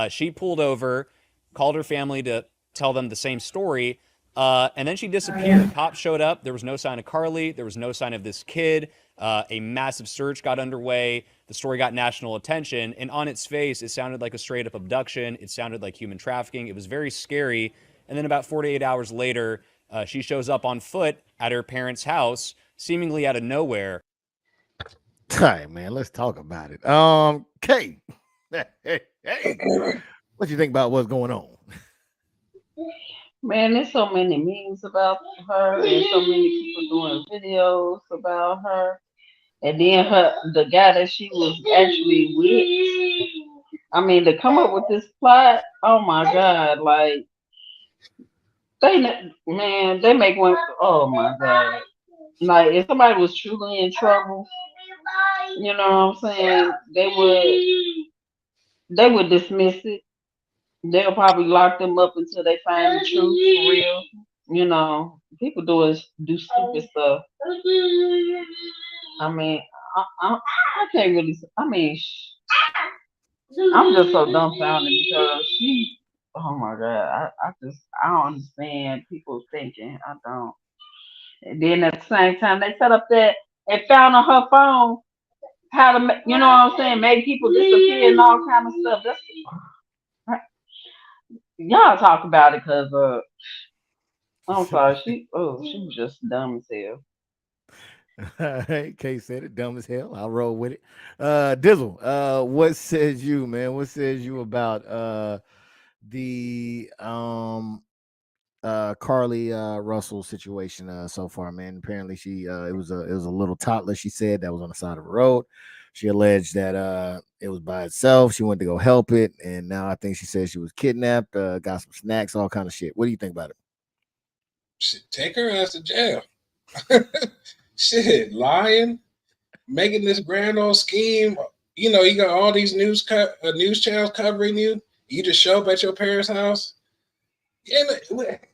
She pulled over, called her family to tell them the same story, and then she disappeared. Cops showed up. There was no sign of Carlee. There was no sign of this kid. A massive search got underway. The story got national attention, and on its face, it sounded like a straight-up abduction. It sounded like human trafficking. It was very scary. And then about 48 hours later, she shows up on foot at her parents' house, seemingly out of nowhere. All right, man, let's talk about it. Kate, hey, what you think about what's going on? Man, there's so many memes about her, and so many people doing videos about her. And then the guy that she was actually with. I mean, to come up with this plot, oh my God, like they make one. Oh my God, like if somebody was truly in trouble, you know what I'm saying, they would dismiss it. They'll probably lock them up until they find the truth for real. You know, people do stupid stuff. I mean, I can't really. I mean, I'm just so dumbfounded because she. Oh my God, I don't understand people thinking. I don't. And then at the same time, they set up that and found on her phone how to, you know what I'm saying, make people disappear and all kind of stuff. Y'all talk about it, cause I'm sorry, she was just dumb as hell. Hey, Kay said it, dumb as hell. I'll roll with it. Dizzle, what says you, man? What says you about the Carlee Russell situation so far, man? Apparently she it was a little toddler, she said, that was on the side of the road. She alleged that it was by itself. She went to go help it, and now I think she said she was kidnapped, got some snacks, all kind of shit. What do you think about it? Shit, take her ass to jail. Shit, lying, making this grand old scheme. You know, you got all these news channels covering you. You just show up at your parents' house.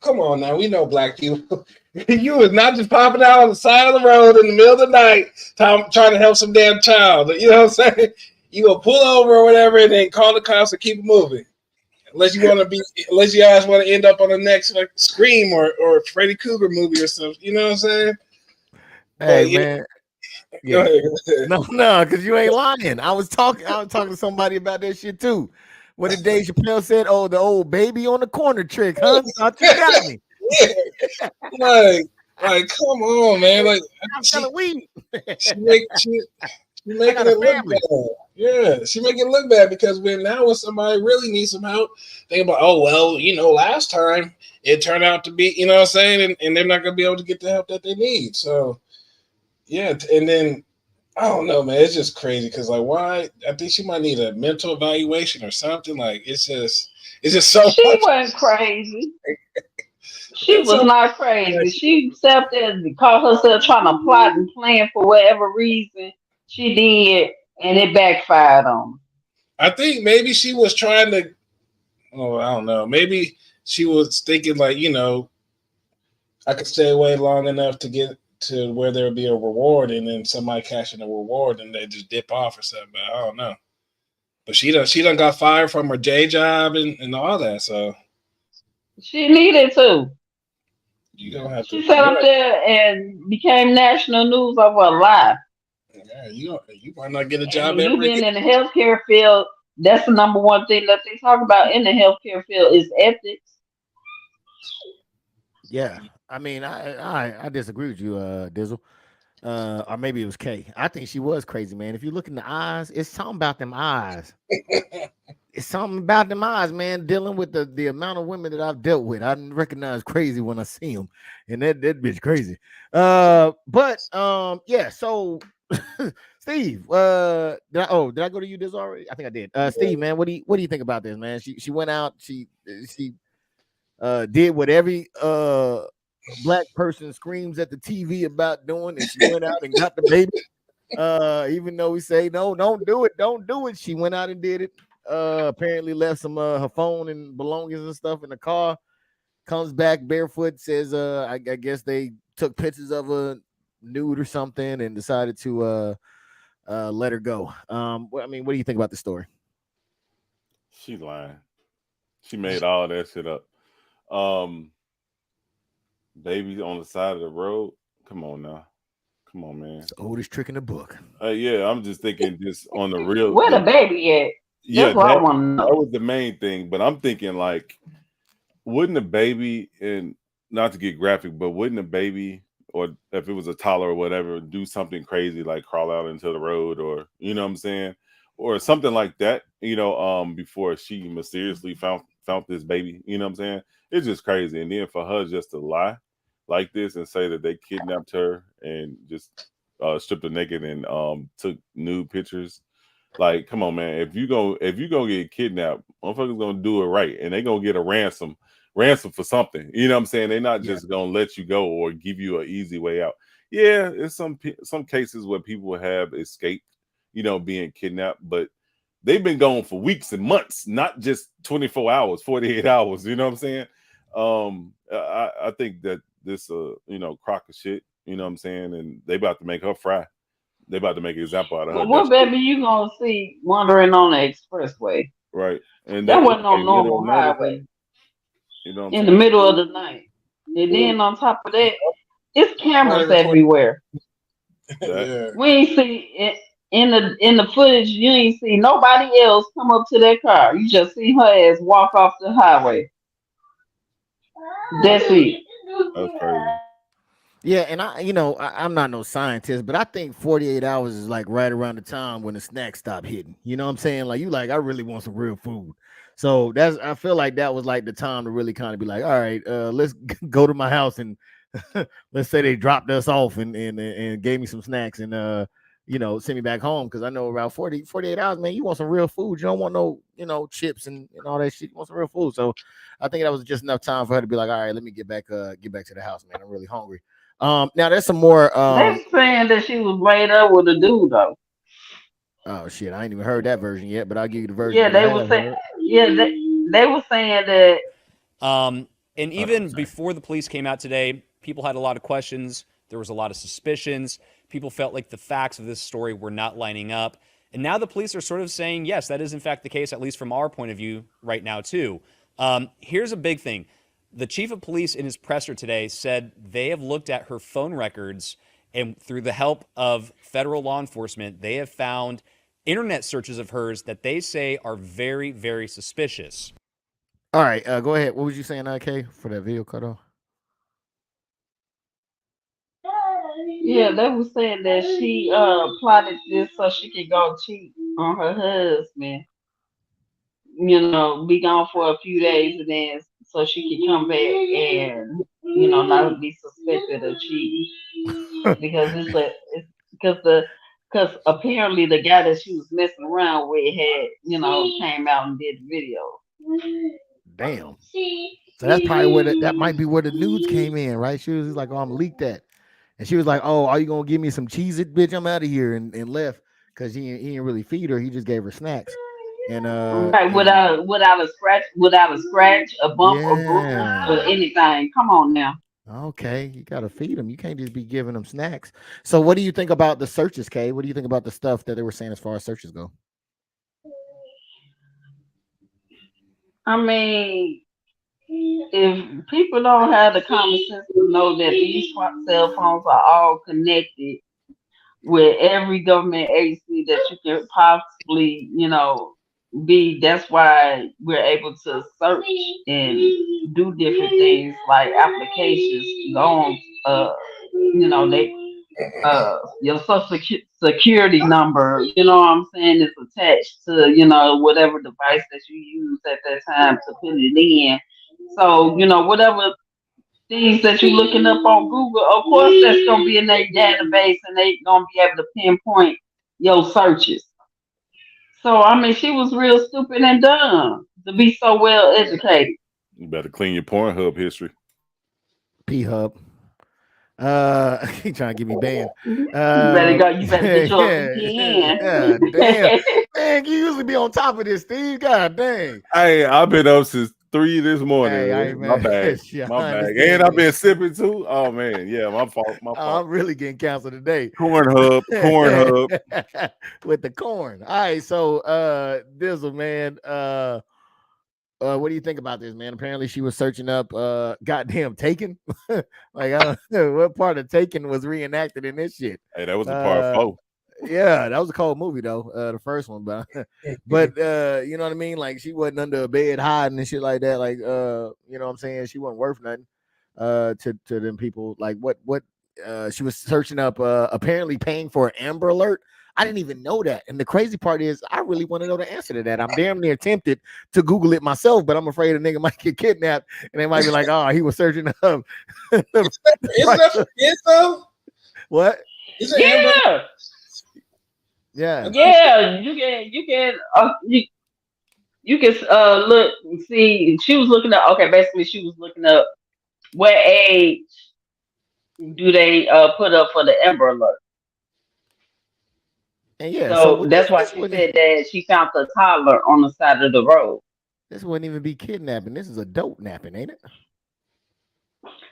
Come on now, we know black people. You was not just popping out on the side of the road in the middle of the night trying to help some damn child. You know what I'm saying? you go pull over or whatever, and then call the cops and keep it moving. Unless you guys want to end up on the next like Scream or Freddy Krueger movie or something. You know what I'm saying? Hey, man. Go ahead. No, because you ain't lying. I was talking to somebody about that shit too. When the Dave Chappelle said, "Oh, the old baby on the corner trick, huh? Thought you got me." Like, come on, man. Like, I'm selling weed. She making it look bad. Yeah, she making it look bad because when somebody really needs some help, they about, oh well, last time it turned out to be, you know what I'm saying, and they're not gonna be able to get the help that they need. So yeah, and then I don't know, man, it's just crazy because like why? I think she might need a mental evaluation or something. Like it's just so. She wasn't crazy. She was not crazy. She sat there and caught herself trying to plot and plan for whatever reason she did, and it backfired on her. I think maybe she was trying to. Oh, I don't know. Maybe she was thinking like, I could stay away long enough to get to where there would be a reward, and then somebody cashing a reward, and they just dip off or something. But I don't know. But she done got fired from her day job and all that. So she needed to. You gonna have she sat up there and became national news over a lie. Yeah, you might not get a job. You being in the healthcare field, that's the number one thing that they talk about in the healthcare field is ethics. Yeah, I mean, I disagree with you, Dizzle. Or maybe it was Kay. I think she was crazy, man. If you look in the eyes, it's something about them eyes. It's something about them eyes, man. Dealing with the amount of women that I've dealt with, I recognize crazy when I see them, and that bitch crazy. Yeah. So, Steve, did I go to you this already? I think I did. Steve, man, what do you think about this, man? She went out. She did what every black person screams at the TV about doing, and she went out and got the baby. Even though we say no, don't do it. She went out and did it. Apparently left some her phone and belongings and stuff in the car. Comes back barefoot. Says, I guess they took pictures of her nude or something and decided to let her go. I mean, what do you think about the story? She lying. She made all that shit up. Baby on the side of the road. Come on now. Come on, man. It's the oldest trick in the book. Yeah, I'm just thinking just on the real. Where the baby at? Yeah, That's what I want to know. That was the main thing. But I'm thinking like, wouldn't a baby, and not to get graphic, but wouldn't a baby, or if it was a toddler or whatever, do something crazy like crawl out into the road, or you know what I'm saying, or something like that, before she mysteriously found this baby, you know what I'm saying? It's just crazy. And then for her just to lie like this and say that they kidnapped her and just stripped her naked and took nude pictures. Like, come on, man. If you go get kidnapped, motherfuckers gonna do it right, and they gonna get a ransom for something. You know what I'm saying? They're not just gonna let you go or give you an easy way out. Yeah, it's some cases where people have escaped, being kidnapped, but they've been gone for weeks and months, not just 24 hours, 48 hours. You know what I'm saying? I think that this crock of shit, you know what I'm saying, and they about to make her fry. They about to make an example out of her. Well, what baby you gonna see wandering on the expressway? Right. And that wasn't on normal highway. You know, in the middle of the night. And then on top of that, it's cameras everywhere. We ain't see in the footage. You ain't see nobody else come up to that car. You just see her ass walk off the highway. That's it. That's crazy. Yeah, and I'm not no scientist, but I think 48 hours is like right around the time when the snacks stop hitting. You know what I'm saying? Like I really want some real food. So I feel like that was like the time to really kind of be like, all right, let's go to my house and let's say they dropped us off and gave me some snacks and send me back home, because I know around 48 hours, man, you want some real food. You don't want no chips and all that shit. You want some real food. So I think that was just enough time for her to be like, all right, let me get back to the house, man. I'm really hungry. Now there's some more. They're saying that she was laid up with a dude though. Oh shit, I ain't even heard that version yet, but I'll give you the version. Yeah, they were saying. Yeah, they were saying that. And even before the police came out today, people had a lot of questions. There was a lot of suspicions. People felt like the facts of this story were not lining up. And now the police are sort of saying, yes, that is in fact the case, at least from our point of view right now, too. Here's a big thing. The chief of police in his presser today said they have looked at her phone records, and through the help of federal law enforcement, they have found internet searches of hers that they say are very, very suspicious. All right, go ahead. What was you saying, Kay, for that video cut off? Yeah, they were saying that she plotted this so she could go cheat on her husband. You know, be gone for a few days and then so she could come back and not be suspected of cheating because because apparently the guy that she was messing around with had came out and did the video. Damn. So that's probably where that might be where the nudes came in, right? She was like, "Oh, I'm leaked that," and she was like, "Oh, are you gonna give me some Cheez-It, bitch? I'm out of here," and left because he didn't really feed her. He just gave her snacks. And right, without a scratch, a bump, or bruise, or anything. Come on now. Okay, you gotta feed them. You can't just be giving them snacks. So, what do you think about the searches, Kay? What do you think about the stuff that they were saying as far as searches go? I mean, if people don't have the common sense to know that these cell phones are all connected with every government agency that you can possibly, be, that's why we're able to search and do different things like applications, go on, they your social security number, you know what I'm saying, is attached to, whatever device that you use at that time to put it in. So, whatever things that you're looking up on Google, of course that's gonna be in their database and they gonna be able to pinpoint your searches. So I mean she was real stupid and dumb to be so well educated. You better clean your Pornhub history. P-Hub. He trying to get me banned. You better get your VPN. Yeah, damn. Man, you usually be on top of this, Steve. God dang. Hey, I've been up since 3 this morning. Hey, my bad. My bad. And I've been sipping too. Oh man, yeah, my fault. I'm really getting canceled today. Corn hub. With the corn. All right, so Dizzle, man. What do you think about this, man? Apparently she was searching up goddamn Taken. Like I don't know what part of Taken was reenacted in this shit. Hey, that was a part 4. Yeah, that was a cold movie though, the first one, but you know what I mean? Like she wasn't under a bed hiding and shit like that. Like you know what I'm saying? She wasn't worth nothing to them people. Like what she was searching up apparently paying for an Amber Alert. I didn't even know that. And the crazy part is I really want to know the answer to that. I'm damn near tempted to Google it myself, but I'm afraid a nigga might get kidnapped and they might be like, oh, he was searching up. Isn't that for kids though? What? Yeah. Yeah. Yeah, you can look see she was looking up basically she was looking up what age do they put up for the Amber Alert. And yeah, so that's why she said that she found the toddler on the side of the road. This wouldn't even be kidnapping. This is adult napping, ain't it?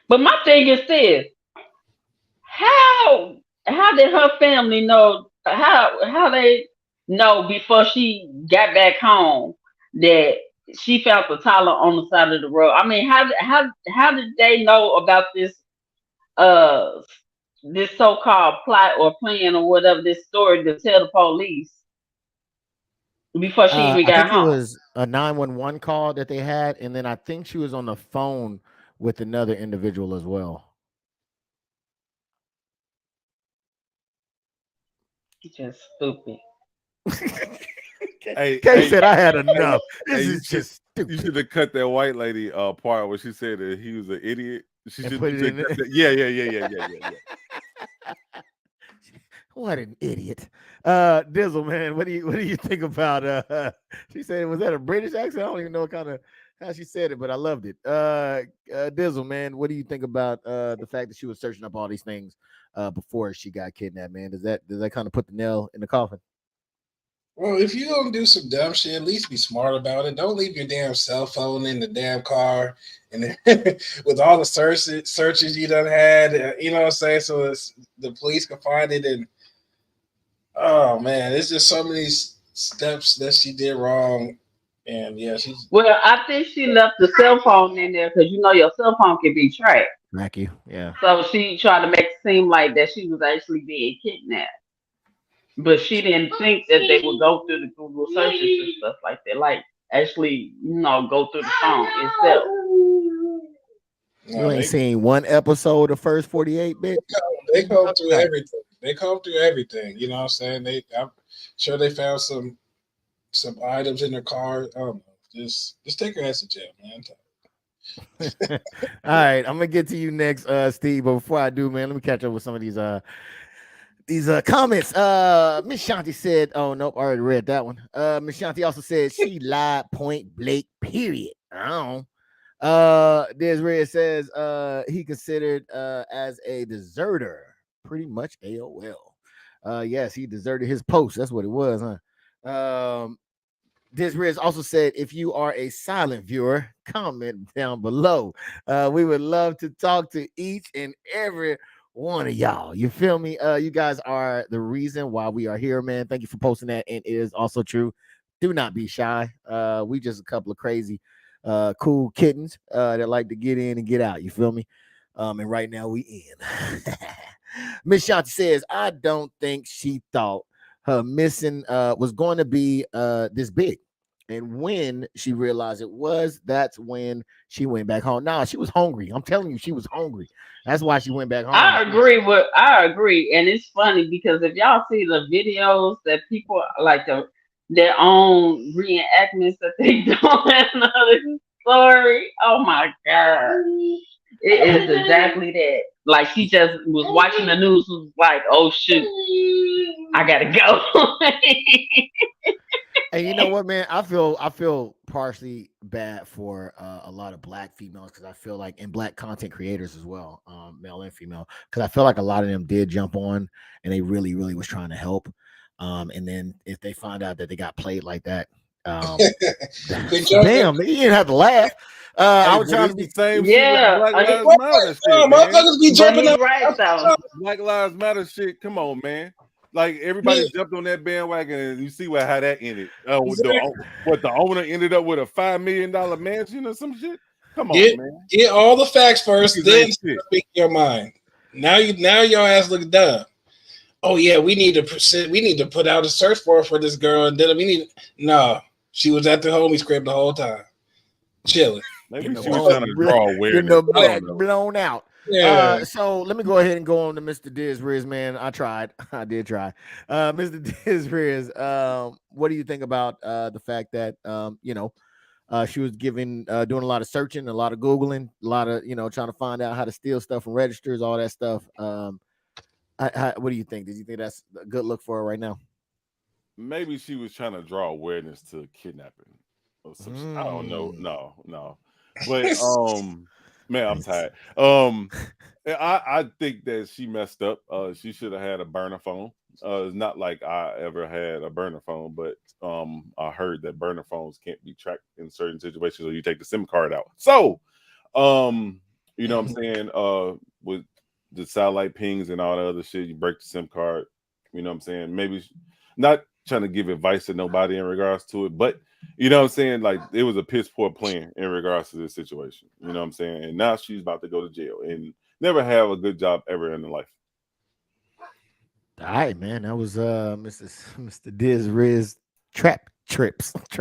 But my thing is this: how did her family know? How they know before she got back home that she found the toddler on the side of the road? I mean, how did they know about this this so-called plot or plan or whatever, this story to tell the police before she even got home? It was a 911 call that they had, and then I think she was on the phone with another individual as well. Just stupid. Kay said I had enough. This is just stupid. You should have cut that white lady part where she said that he was an idiot. She should put it in there. Yeah. What an idiot. Dizzle, man, what do you think about she said, was that a British accent? I don't even know what kind of how she said it, but I loved it. Dizzle, man, what do you think about the fact that she was searching up all these things before she got kidnapped, man? Does that kind of put the nail in the coffin? Well, if you're gonna do some dumb shit, at least be smart about it. Don't leave your damn cell phone in the damn car and with all the searches you done had, you know what I'm saying? So the police can find it and Oh man, it's just so many steps that she did wrong, and yeah, she's. Well, I think she left the cell phone in there because your cell phone can be tracked. Thank you. Yeah. So she tried to make it seem like that she was actually being kidnapped. But she didn't think that they would go through the Google searches and stuff like that. Like actually, go through the phone itself. You ain't seen one episode of First 48 bit. They come through everything. They come through everything. You know what I'm saying? I'm sure they found some items in their car. I don't know. Just take her ass to jail, man. All right, I'm gonna get to you next, Steve. But before I do, man, let me catch up with some of these comments. Miss Shanti said, "Oh nope, I already read that one." Miss Shanti also said she lied point blank. Period. I don't. Desiree says he considered as a deserter, pretty much AOL. Yes, he deserted his post. That's what it was, huh? Desiree also said, if you are a silent viewer, comment down below. We would love to talk to each and every one of y'all. You feel me? You guys are the reason why we are here, man. Thank you for posting that. And it is also true. Do not be shy. We just a couple of crazy cool kittens that like to get in and get out. You feel me? And right now we in. Miss Shanti says, I don't think she thought her missing was going to be this big. And when she realized it was, that's when she went back home. Nah, she was hungry. I'm telling you, she was hungry. That's why she went back home. I agree. And it's funny because if y'all see the videos that people like their own reenactments that they do in another story, oh my God. It is exactly that. Like she just was watching the news, was like, oh shoot, I gotta go. And you know what, man? I feel partially bad for a lot of Black females because I feel like, and Black content creators as well, male and female, because I feel like a lot of them did jump on and they really, really was trying to help. And then if they find out that they got played like that, damn, you didn't have to laugh. I was trying to be same yeah, shit with Black Lives Matter shit, motherfuckers be jumping up. Right, though. Black Lives Matter shit. Come on, man. Like everybody jumped on that bandwagon, and you see how that ended. The owner ended up with a $5 million mansion or some shit. Come on, man. Get all the facts first, then speak your mind. Now your ass look dumb. Oh yeah, we need to put out a search warrant for this girl, and then she was at the homie's crib the whole time, chilling. Maybe she was trying to draw awareness. Black blown out. Yeah. So let me go ahead and go on to Mr. DisRiz, man. I did try. Mr. DisRiz, what do you think about the fact that she was doing a lot of searching, a lot of Googling, a lot of trying to find out how to steal stuff from registers, all that stuff. What do you think? Did you think that's a good look for her right now? Maybe she was trying to draw awareness to kidnapping or some shit. I don't know. No. But man, I'm tired. I think that she messed up. She should have had a burner phone. It's not like I ever had a burner phone, but I heard that burner phones can't be tracked in certain situations, or you take the SIM card out. So, you know what I'm saying? With the satellite pings and all the other shit, you break the SIM card. You know what I'm saying? Maybe not trying to give advice to nobody in regards to it, but you know what I'm saying? Like it was a piss poor plan in regards to this situation. You know what I'm saying? And now she's about to go to jail and never have a good job ever in her life. All right, man. That was Mr. DisRiz trap tricks. You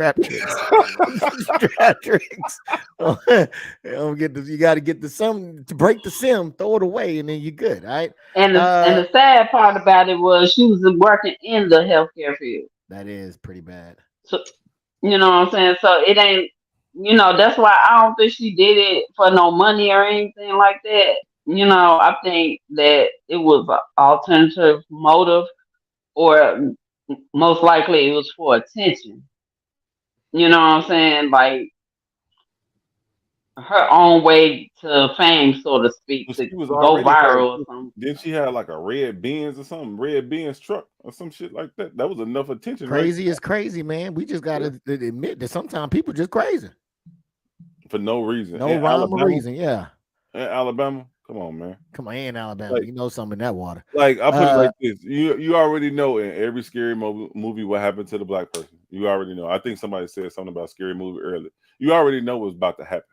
got to get the sim to break the sim, throw it away, and then you're good. All right. And the sad part about it was she was working in the healthcare field. That is pretty bad. So you know what I'm saying? So it ain't, that's why I don't think she did it for no money or anything like that. I think that it was an alternative motive, or most likely it was for attention. You know what I'm saying? Like her own way to fame, so to speak, to go viral or something. Then she had like a red Benz or something, red Benz truck or some shit like that. That was enough attention. Crazy is crazy, man. We just gotta admit that sometimes people just crazy for no reason. No rhyme or reason. Yeah. In Alabama. Come on, man. Come on, in Alabama, Like- you know something in that water. Like I put it like this: you already know in every scary movie what happened to the black person. You already know. I think somebody said something about scary movie earlier. You already know what's about to happen.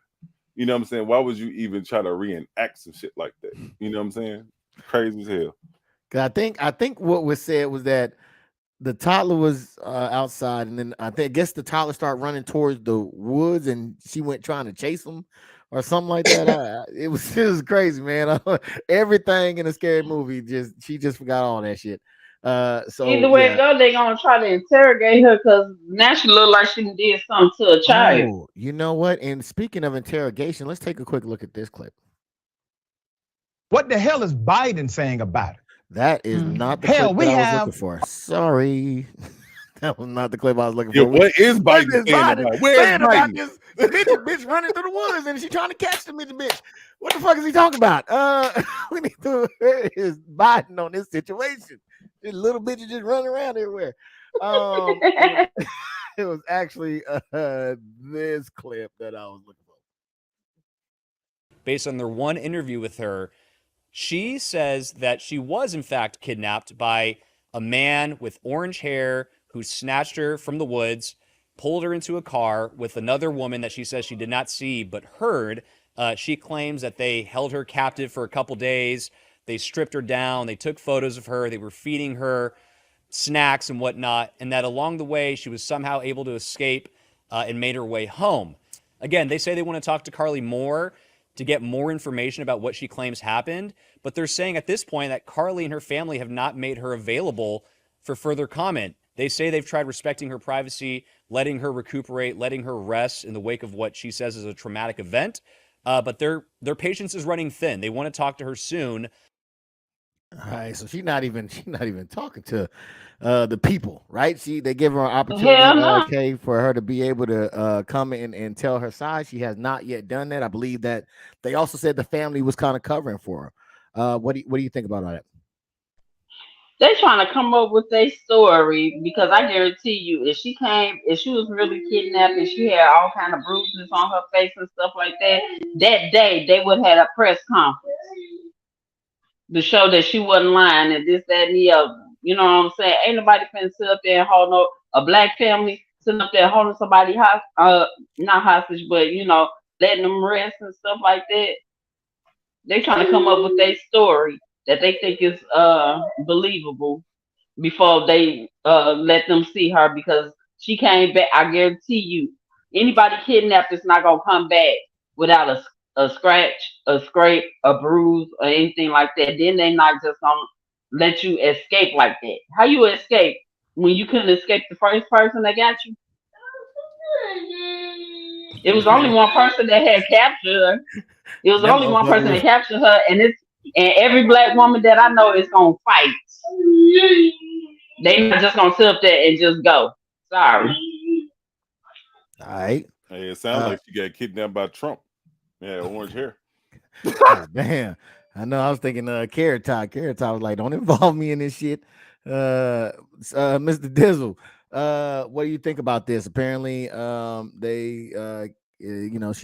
You know what I'm saying? Why would you even try to reenact some shit like that? You know what I'm saying? Crazy as hell. 'Cause I think what was said was that the toddler was outside, and then I guess the toddler started running towards the woods, and she went trying to chase him or something like that. It was crazy, man. Everything in a scary movie, she just forgot all that shit. So either way it go, they gonna try to interrogate her because now she look like she did something to a child. Oh, you know what? And speaking of interrogation, let's take a quick look at this clip. What the hell is Biden saying about it? That is not the Hell, clip we that I was have- looking for. Sorry. That was not the clip I was looking Yeah, for. what is Biden What is saying about it? Where's saying about Biden? this bitch running through the woods and she trying to catch the bitch? What the fuck is he talking about? We need to where is Biden on this situation? This little bitch is just running around everywhere. It was actually this clip that I was looking for. Based on their one interview with her, she says that she was in fact kidnapped by a man with orange hair who snatched her from the woods, pulled her into a car with another woman that she says she did not see but heard. She claims that they held her captive for a couple days. They stripped her down. They took photos of her. They were feeding her snacks and whatnot, and that along the way she was somehow able to escape and made her way home. Again, they say they want to talk to Carly more to get more information about what she claims happened, but they're saying at this point that Carly and her family have not made her available for further comment. They say they've tried respecting her privacy, letting her recuperate, letting her rest in the wake of what she says is a traumatic event, but their patience is running thin. They want to talk to her soon. All right, so she's not even talking to the people, right? They give her an opportunity, okay, for her to be able to come in and tell her side. She has not yet done that. I believe that they also said the family was kind of covering for her. What do you think about all that? They trying to come up with a story because I guarantee you, if she was really kidnapped and she had all kind of bruises on her face and stuff like that, that day they would have had a press conference to show that she wasn't lying and this, that, and the other. You know what I'm saying? Ain't nobody finna sit up there and hold a black family sitting up there holding somebody not hostage, but letting them rest and stuff like that. They trying to come up with a story that they think is believable before they let them see her, because she came back. I guarantee you, anybody kidnapped is not gonna come back without a scratch, a scrape, a bruise, or anything like that. Then they not just gonna let you escape like that. How you escape when you couldn't escape the first person that got you? It was only one person that had captured her. It was only one person that captured her, and every black woman that I know is gonna fight. They not just gonna sit up there and just go. Sorry. All right. Hey, it sounds like she got kidnapped by Trump. Yeah, orange hair. Oh, damn. I know. I was thinking Carrot Top. Carrot Top was like, don't involve me in this shit. Mr. Dizzle, what do you think about this? Apparently, she's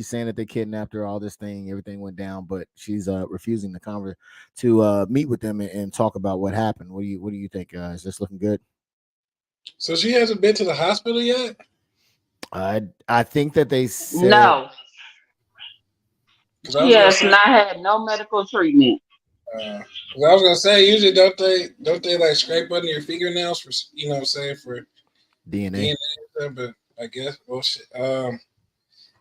saying that they kidnapped her, all this thing, everything went down, but she's refusing to meet with them and talk about what happened. What do you think? Is this looking good? So she hasn't been to the hospital yet? I think that they said no. She has not had no medical treatment. I was gonna say, usually don't they like scrape under your fingernails for for DNA? But I guess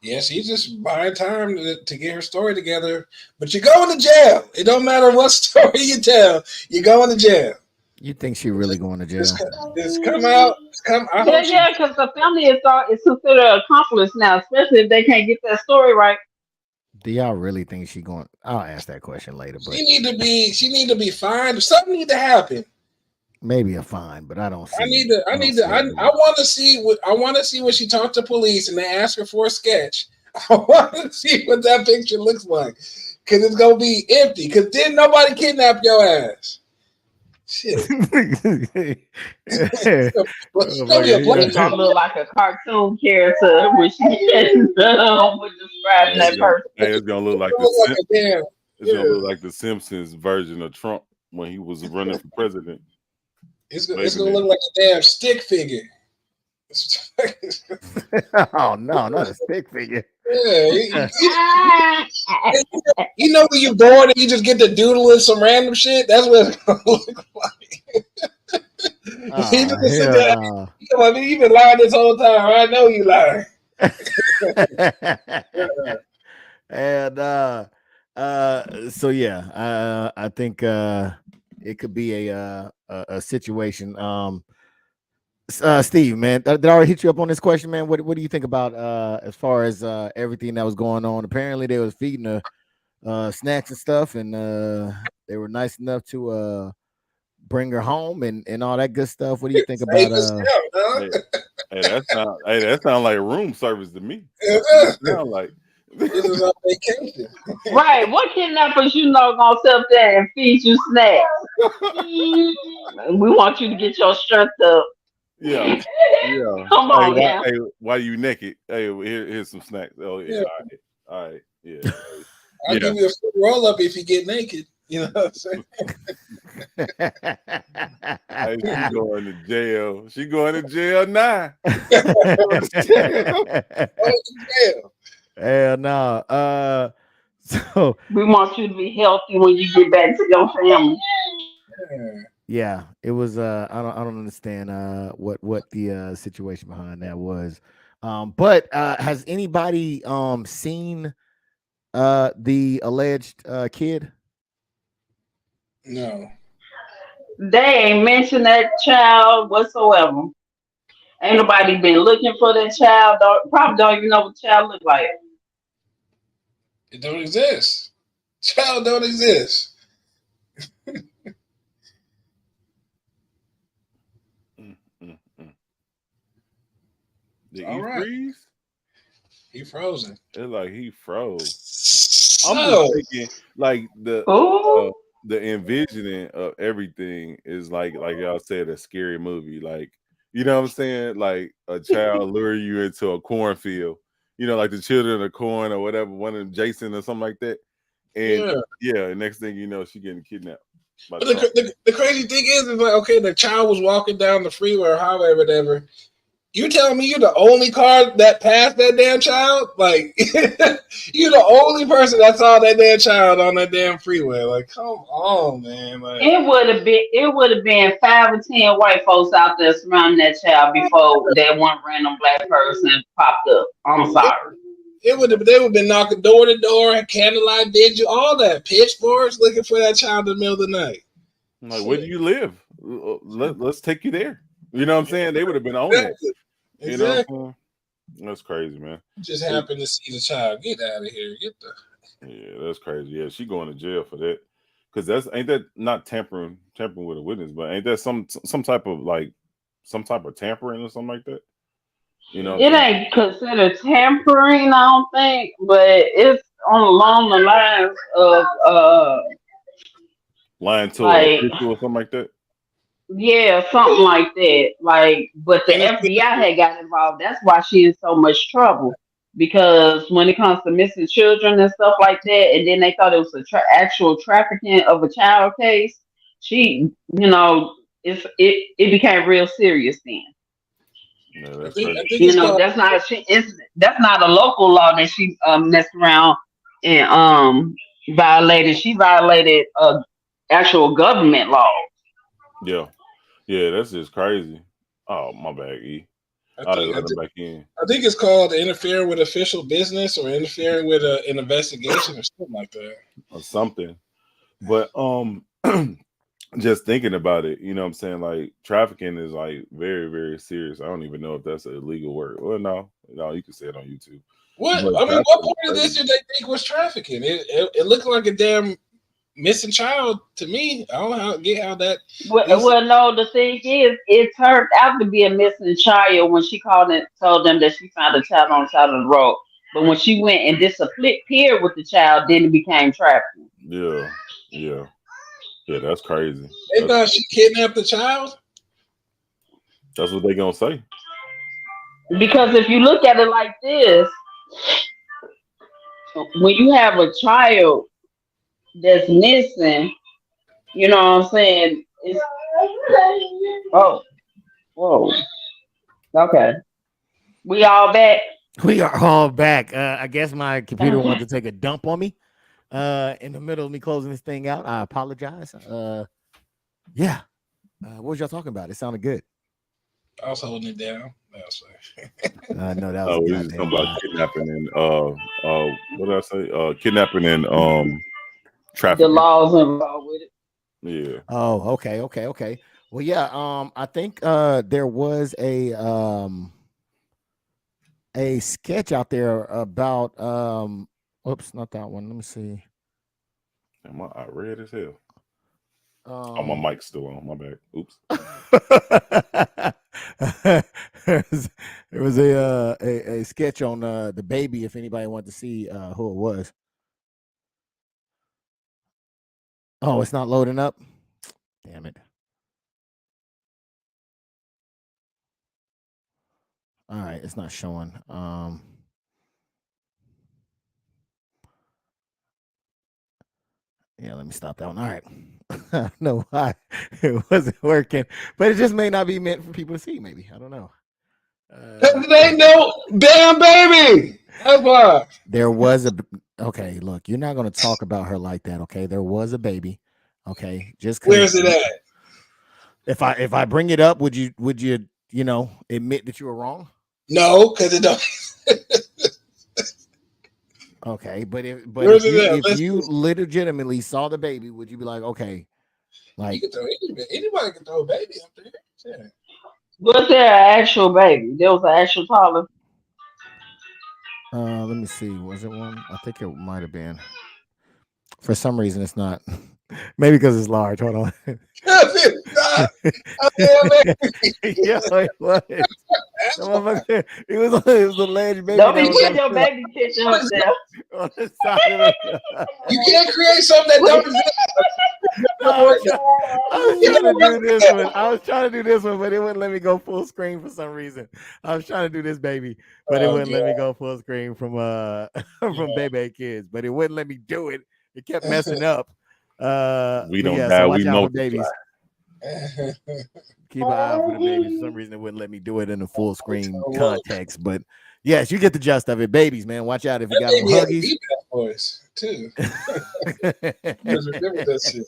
yeah, she's just buying time to get her story together. But you're going to jail. It don't matter what story you tell. You're going to jail. You think she really going to jail? Just come out. Yeah, because the family is considered an accomplice now, especially if they can't get that story right. Do y'all really think she going? I'll ask that question later. But she need to be fined. Something need to happen. Maybe a fine, but I don't see. I want to see when she talked to police and they ask her for a sketch. I want to see what that picture looks like, because it's gonna be empty. Because didn't nobody kidnap your ass? Shit. It's gonna look like a cartoon character when she with describing that person. It's gonna look like a damn. It's gonna look like the Simpsons version of Trump when he was running for president. It's gonna look like a damn stick figure. Oh no, not a stick figure. Yeah, you know when you're bored and you just get to doodling some random shit. That's what it's gonna look like. He just sit there. No. Come on, you've been lying this whole time. I know you lying. And so yeah, I think it could be a situation. Steve, man, did I already hit you up on this question, man? What do you think about as far as everything that was going on? Apparently, they was feeding her snacks and stuff, and they were nice enough to bring her home and all that good stuff. What do you think about Hey, that sounds like room service to me. It sound like this is on vacation. Right. What kidnappers gonna sit up there and feed you snacks? We want you to get your strength up. Yeah. Yeah. Come on now. Hey, why you naked? Hey, here's some snacks. Oh yeah. All right. Yeah. I'll give you a full roll up if you get naked. You know what I'm saying? Hey, she going to jail. She going to jail now. Hell no. So we want you to be healthy when you get back to your family. Yeah, it was I don't understand what the situation behind that was. But has anybody seen the alleged kid? No. They ain't mentioned that child whatsoever. Ain't nobody been looking for that child. Probably don't even know what the child look like. It don't exist. Child don't exist. Did he freeze? He frozen. It's like he froze. I'm just thinking, like the envisioning of everything is like y'all said, a scary movie. Like, you know what I'm saying? Like a child lure you into a cornfield. You know, like the Children of Corn or whatever, one of them, Jason or something like that. And yeah, next thing you know, she getting kidnapped. But the crazy thing is like, okay, the child was walking down the freeway or highway or whatever. You telling me you're the only car that passed that damn child? Like, you're the only person that saw that damn child on that damn freeway. Like, come on, man. Like, it would have been 5 or 10 white folks out there surrounding that child before that one random black person popped up. I'm sorry. They would have been knocking door to door, candlelight vigil, all that, pitchforks looking for that child in the middle of the night. I'm like, where do you live? Let's take you there. You know what I'm saying? They would have been on it. You know what I'm saying? That's crazy, man. Just happened to see the child. Get out of here. Yeah, that's crazy. Yeah, she going to jail for that. Because ain't that not tampering with a witness, but ain't that some type of tampering or something like that? You know, it ain't considered tampering, I don't think, but it's along the lines of lying to an official or something like that. Yeah, something like that. Like, but the FBI had got involved. That's why she in so much trouble. Because when it comes to missing children and stuff like that, and then they thought it was actual trafficking of a child case, she, it became real serious then. Yeah, that's that's not a local law that she messed around and violated. She violated actual government law. Yeah, that's just crazy. Oh, my bad, E. I think it's called interfering with official business or interfering with an investigation or something like that. Or something. But just thinking about it, you know what I'm saying? Like, trafficking is like very, very serious. I don't even know if that's an illegal word. Well, no, you can say it on YouTube. What part of this did they think was trafficking? It looked like a damn missing child to me. I don't get how that. Well, no. The thing is, it turned out to be a missing child when she called and told them that she found a child on the side of the road. But when she went and disappeared with the child, then it became trafficking. Yeah, that's crazy. They thought she kidnapped the child. That's what they gonna say. Because if you look at it like this, when you have a child that's missing. You know what I'm saying? It's oh, whoa. Okay, we all back. We are all back. I guess my computer wanted to take a dump on me in the middle of me closing this thing out. I apologize. Yeah. What was y'all talking about? It sounded good. I was holding it down. No, that was we just talking about kidnapping and what did I say? Kidnapping and The trafficking. laws involved with it. Yeah. Oh, okay. Well, yeah. I think there was a sketch out there about oops, not that one. Let me see. Am I red as hell? Oh, my mic's still on. My bad. Oops. There was a sketch on the baby. If anybody wanted to see who it was. Oh, it's not loading up. Damn it. All right, it's not showing. Yeah, let me stop that one. All right. I don't know why it wasn't working, but it just may not be meant for people to see, maybe. I don't know. It ain't no damn baby. That's why. There was okay, look, you're not going to talk about her like that, okay? There was a baby, okay? Just where's it at? If I bring it up, would you admit that you were wrong? No, because it don't. Okay, but if you legitimately saw the baby, would you be like, okay, like you can throw anybody can throw a baby up there? Yeah. Was there an actual baby? There was an actual toddler. Let me see. Was it one? I think it might have been. For some reason, it's not. Maybe because it's large. Hold on. It's not a damn baby. Yeah, it was. It was a large baby. Don't be putting your baby picture up there. On the side of You can't create something that don't exist. I was trying to do this one, but it wouldn't let me go full screen for some reason. I was trying to do this baby, but it wouldn't let me go full screen from from Baby Kids. But it wouldn't let me do it. It kept messing up. We don't die. So watch We out for multiply. babies. Keep an eye out for the babies. For some reason, it wouldn't let me do it in a full screen context. But yes, you get the gist of it. Babies, man, watch out if you got them huggies. Voice too. Remember that shit.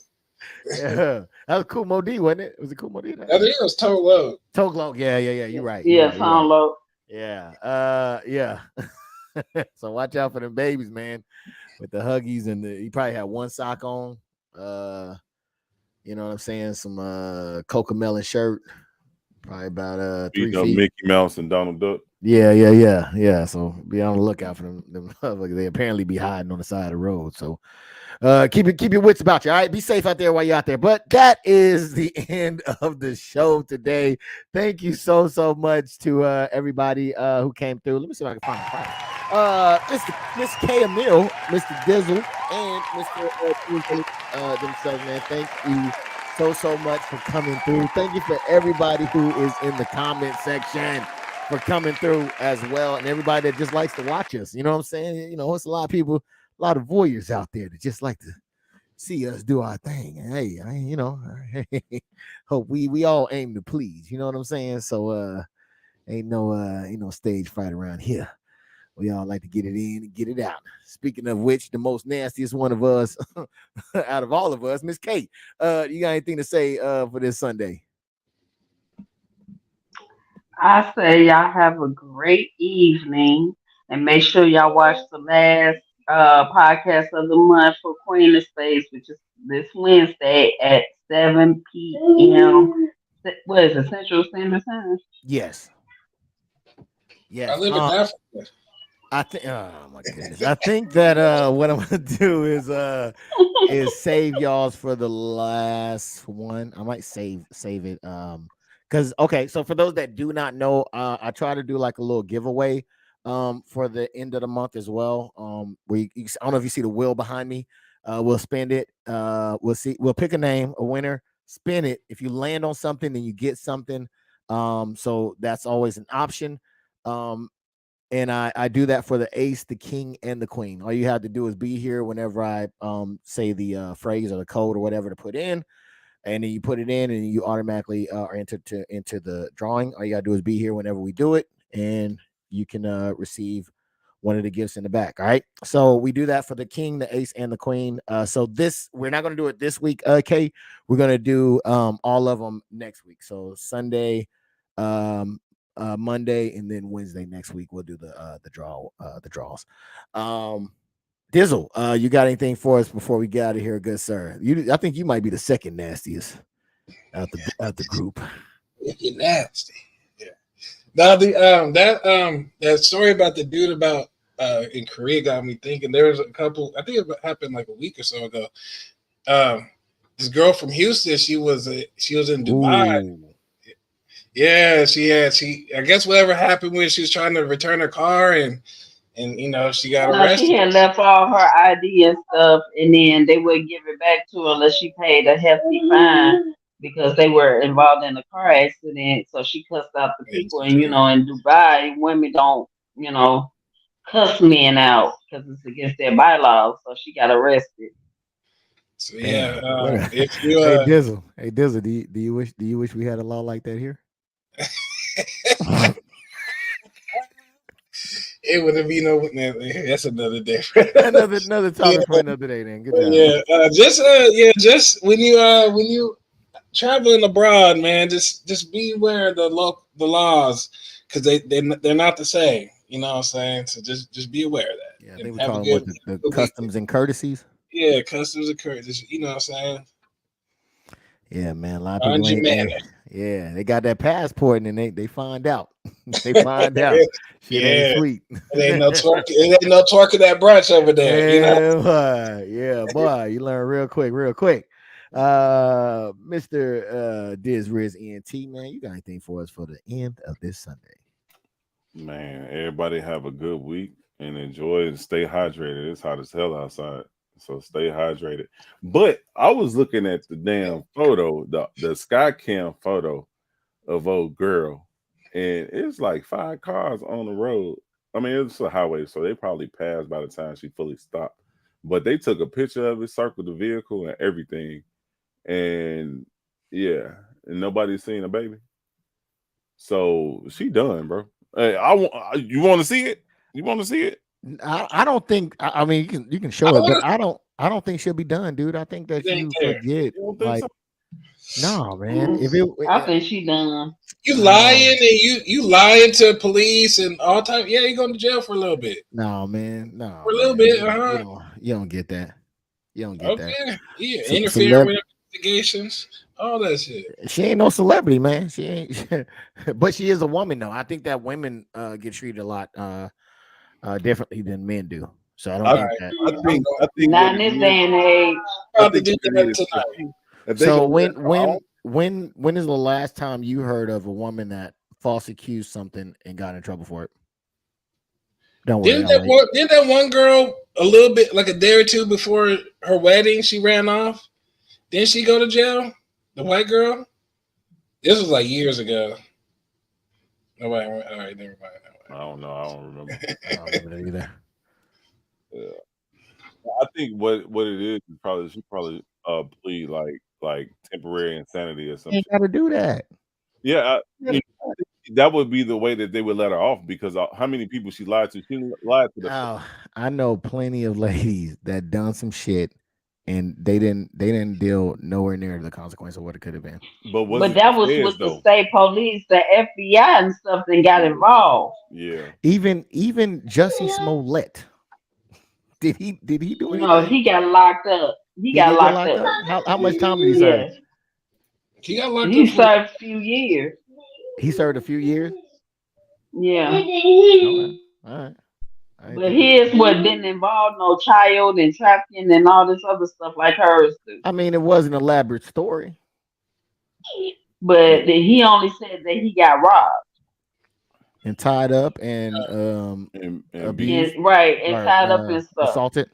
Yeah, that was Cool Mo D, wasn't it? Was it Cool Mo D? I think it was Tolo. Toglo. Yeah. You're right. Yeah, Tolo. Yeah. Yeah. So watch out for them babies, man. With the huggies and you probably had one sock on. You know what I'm saying? Some Cocomelon shirt. Probably about 3 feet. Mickey Mouse and Donald Duck. Yeah. So be on the lookout for them. They apparently be hiding on the side of the road. So keep your wits about you. All right, be safe out there while you're out there. But that is the end of the show today. Thank you so much to everybody who came through. Let me see if I can find the Miss K. Emil, Mr. Dizzle, and Mr. themselves, man. Thank you so much for coming through. Thank you for everybody who is in the comment section for coming through as well, and everybody that just likes to watch us. You know what I'm saying? You know, it's a lot of people, a lot of voyeurs out there that just like to see us do our thing. And hey, hope we all aim to please. You know what I'm saying? So ain't no stage fright around here. We all like to get it in and get it out. Speaking of which, the most nastiest one of us out of all of us, Miss Kate, you got anything to say for this Sunday? I say y'all have a great evening and make sure y'all watch the last podcast of the month for Queen of Spades, which is this Wednesday at 7 p.m. What is it, Central Standard Time? Yes. I live in Africa. I think. Oh my goodness! I think that what I'm gonna do is save y'all's for the last one. I might save it. Because okay, so for those that do not know, I try to do like a little giveaway for the end of the month as well. I don't know if you see the wheel behind me. We'll spin it. We'll pick a name, a winner, spin it. If you land on something, then you get something. So that's always an option. and I do that for the ace, the king, and the queen. All you have to do is be here whenever I say the phrase or the code or whatever to put in, and then you put it in, and you automatically are entered to into the drawing. All you gotta do is be here whenever we do it, and you can receive one of the gifts in the back. All right. So we do that for the king, the ace, and the queen. So this we're not gonna do it this week, Kay. We're gonna do all of them next week. So Sunday, Monday, and then Wednesday next week we'll do the draws. Dizzle, you got anything for us before we get out of here, good sir? I think you might be the second nastiest out the group. You're nasty. Yeah. Now that story about the dude about in Korea got me thinking. There was a couple. I think it happened like a week or so ago. This girl from Houston. She was in Dubai. Ooh. Yeah, I guess whatever happened when she was trying to return her car and she got arrested. She had left all her ID and stuff, and then they wouldn't give it back to her unless she paid a hefty fine because they were involved in a car accident. So she cussed out the people, and in Dubai, women don't cuss men out because it's against their bylaws. So she got arrested. So yeah, if you hey Dizzle, do you wish we had a law like that here? It wouldn't be no. That's another day. another topic for another day. Then good job. Just when you traveling abroad, man, just be aware of the laws because they're not the same. You know what I'm saying? So just be aware of that. Yeah, they would call them the customs and courtesies. Yeah, customs and courtesies. You know what I'm saying? Yeah, man. A lot of people they got that passport and then they find out. They find out. Shit ain't sweet. It ain't no twerking that brunch over there. Yeah, boy. You learn real quick. Mr. DisRizEnt, man, you got anything for us for the end of this Sunday? Man, everybody have a good week and enjoy and stay hydrated. It's hot as hell outside. So stay hydrated. But I was looking at the damn photo, the sky cam photo of old girl, and it's like 5 cars on the road. I mean, it's a highway, so they probably passed by the time she fully stopped. But they took a picture of it, circled the vehicle and everything. And yeah, and nobody's seen a baby. So she done, bro. Hey, you want to see it? You want to see it? I don't think. I mean, you can show it, but I don't think she'll be done, dude. I think that you forget. Like, no, man. I think she done. You lying and you lying to police and all time. Yeah, you going to jail for a little bit. No, man. No, for a little bit. You don't get that. You don't get that. Yeah, interfere with investigations. All that shit. She ain't no celebrity, man. She ain't. But she is a woman, though. I think that women get treated a lot differently than men do. So I don't think that. I think not in this day and age. So when is the last time you heard of a woman that false accused something and got in trouble for it? Don't worry. Didn't that one girl a little bit like a day or two before her wedding, she ran off? Didn't she go to jail? The white girl? This was like years ago. All right, never mind. I don't know. I don't remember. I don't remember that either. Yeah. I think what it is she probably plead like temporary insanity or something. You got to do that. Yeah, that would be the way that they would let her off because how many people she lied to? She lied to. I know plenty of ladies that done some shit and they didn't deal nowhere near the consequence of what it could have been. But that was with the state police, the FBI and stuff that got involved. Yeah. Even Jussie Smollett. Did he do anything? No, he got locked up. He got locked up. How much time did he serve? He got locked up. He served a few years. He served a few years? Yeah. Okay. All right. But his didn't involve no child and trafficking and all this other stuff like hers do. I mean, it was an elaborate story. But he only said that he got robbed. And tied up and abused. And tied up and stuff. Assaulted.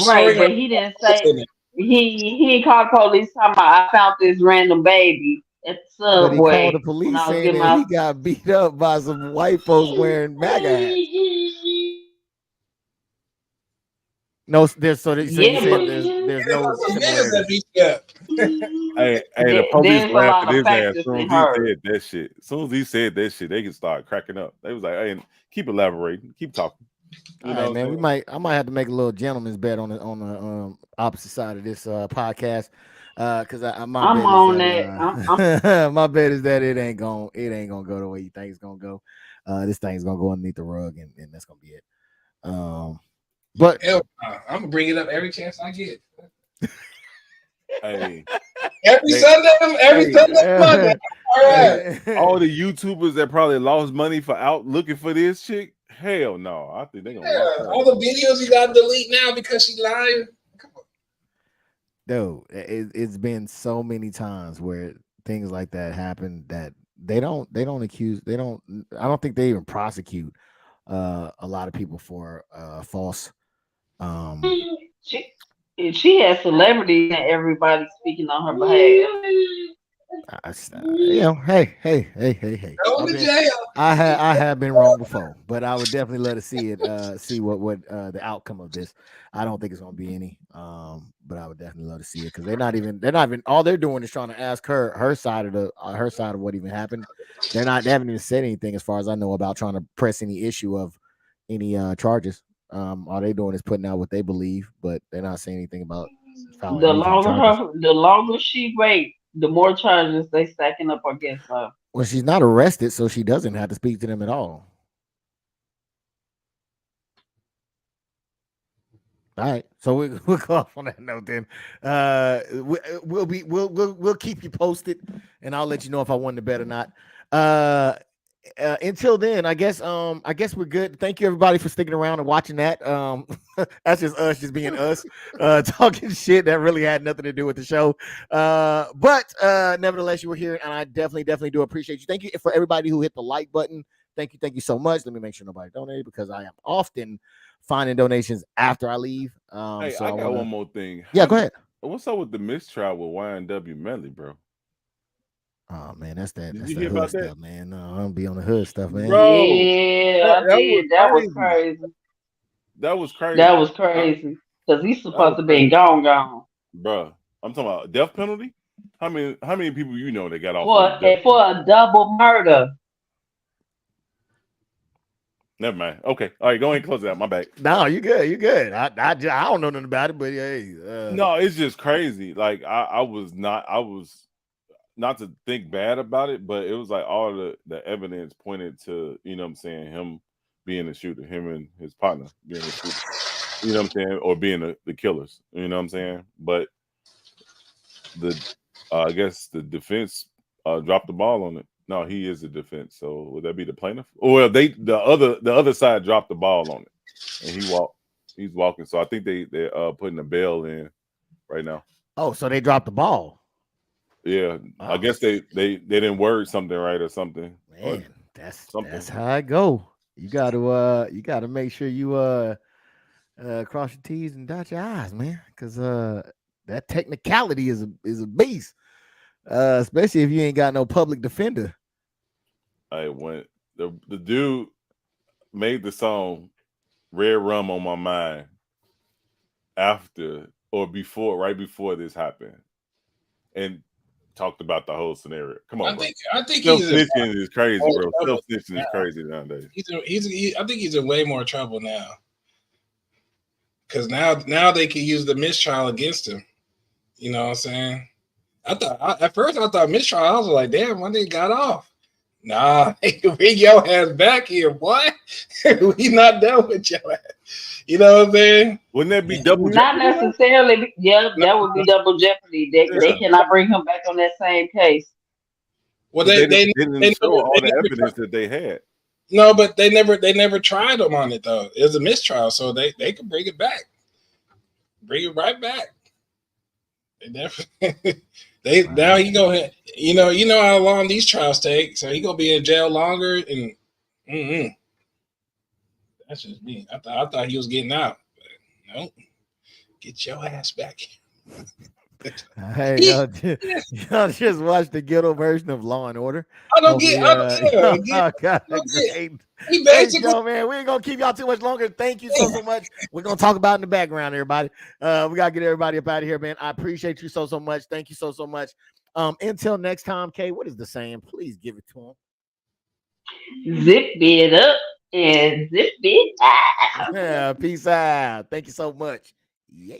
Right, but he didn't say he called the police talking about I found this random baby at the subway. But he called the police saying that he got beat up by some white folks wearing MAGA hats. No, there's so you Yeah, said but there's no Some niggas similarity. that beat you up. Hey, the police there's a laughed lot at of his ass as factors soon in as he her. said that shit. As soon as he said that shit, they can start cracking up. They was like, "Hey, keep elaborating, keep talking." You All know right, what I'm man. saying? I might have to make a little gentleman's bet on the opposite side of this podcast. Because my I'm bet is on that. that my bet is that it ain't gonna go the way you think it's gonna go. This thing's gonna go underneath the rug, and that's gonna be it. But Hell, I'm gonna bring it up every chance I get. Hey, Every Sunday, Monday. All right. All the YouTubers that probably lost money for out looking for this chick, hell no. I think they're gonna lock Yeah, her all up. the videos you gotta delete now because she lied. dude, it's been so many times where things like that happen that I don't think they even prosecute a lot of people for false She has celebrities and everybody speaking on her behalf. Hey. Go to jail. I have been wrong before, but I would definitely love to see it. See what the outcome of this. I don't think it's gonna be any. But I would definitely love to see it because they're not even. All they're doing is trying to ask her side of what even happened. They haven't even said anything as far as I know about trying to press any issue of any charges. All they doing is putting out what they believe, but they're not saying anything about filing any kind of charges. The longer she wait, the more charges they stacking up against her. Well, she's not arrested, so she doesn't have to speak to them at all. All right, so we'll go off on that note then. We'll keep you posted, and I'll let you know if I won the bet or not. Until then, I guess we're good. Thank you everybody for sticking around and watching that. That's just us just being us, talking shit that really had nothing to do with the show. But nevertheless, you were here, and I definitely do appreciate you. Thank you for everybody who hit the like button. Thank you so much. Let me make sure nobody donated because I am often finding donations after I leave. Hey, So I got one more thing. Yeah, go ahead. What's up with the mistrial with YNW Melly, bro? Oh man, that's the hear hood about that? stuff, man. No, I don't be on the hood stuff, man. Bro, Yeah, I did. That was crazy. That was crazy. That was crazy because he's supposed to be gone. Bro, I'm talking about death penalty. How many people you know that got off For a double murder? Never mind. Okay, all right, go ahead and close it out. My bad. No, you good. You good. I don't know nothing about it, but hey, no, it's just crazy. Like I was not to think bad about it, but it was like all the evidence pointed to, you know what I'm saying, him being the shooter, him and his partner being the shooter, you know what I'm saying, or being the killers, you know what I'm saying. But I guess the defense dropped the ball on it. No, he is the defense. So would that be the plaintiff? Well, the other side dropped the ball on it, and he's walking. So I think they're putting a bail in right now. Oh, so they dropped the ball. Yeah, I guess they didn't word something right or something. Man, that's how I go. You gotta make sure you cross your T's and dot your I's, man, because that technicality is a beast. Especially if you ain't got no public defender. I went the dude made the song "Red Rum on My Mind" after or before, right before this happened, and talked about the whole scenario. Come on, I think self-snitching is crazy, bro. Self-snitching is crazy nowadays. I think he's in way more trouble now because now they can use the mistrial against him. You know what I'm saying? At first I thought mistrial. I was like, damn, when they got off. Nah, they can bring your ass back here, boy. We not done with your ass. You know what I'm saying? Wouldn't that be double jeopardy? Not necessarily. Yeah, that would be double jeopardy. They cannot bring him back on that same case. Well, they didn't show all the evidence that they had. No, but they never tried him on it though. It was a mistrial, so they could bring it back. Bring it right back. They definitely now he go ahead. You know how long these trials take, so he gonna be in jail longer and that's just me. I thought he was getting out. But nope. Get your ass back here. Hey, y'all just watch the ghetto version of Law and Order. I don't get. Y'all got I a don't get. great He great basically. show, man. We ain't gonna keep y'all too much longer. Thank you so much. We're gonna talk about it in the background, everybody. We gotta get everybody up out of here, man. I appreciate you so much. Thank you so much. Until next time, Kay, what is the saying? Please give it to him. Zip it up and zip it out. Yeah, peace out. Thank you so much. Yeah.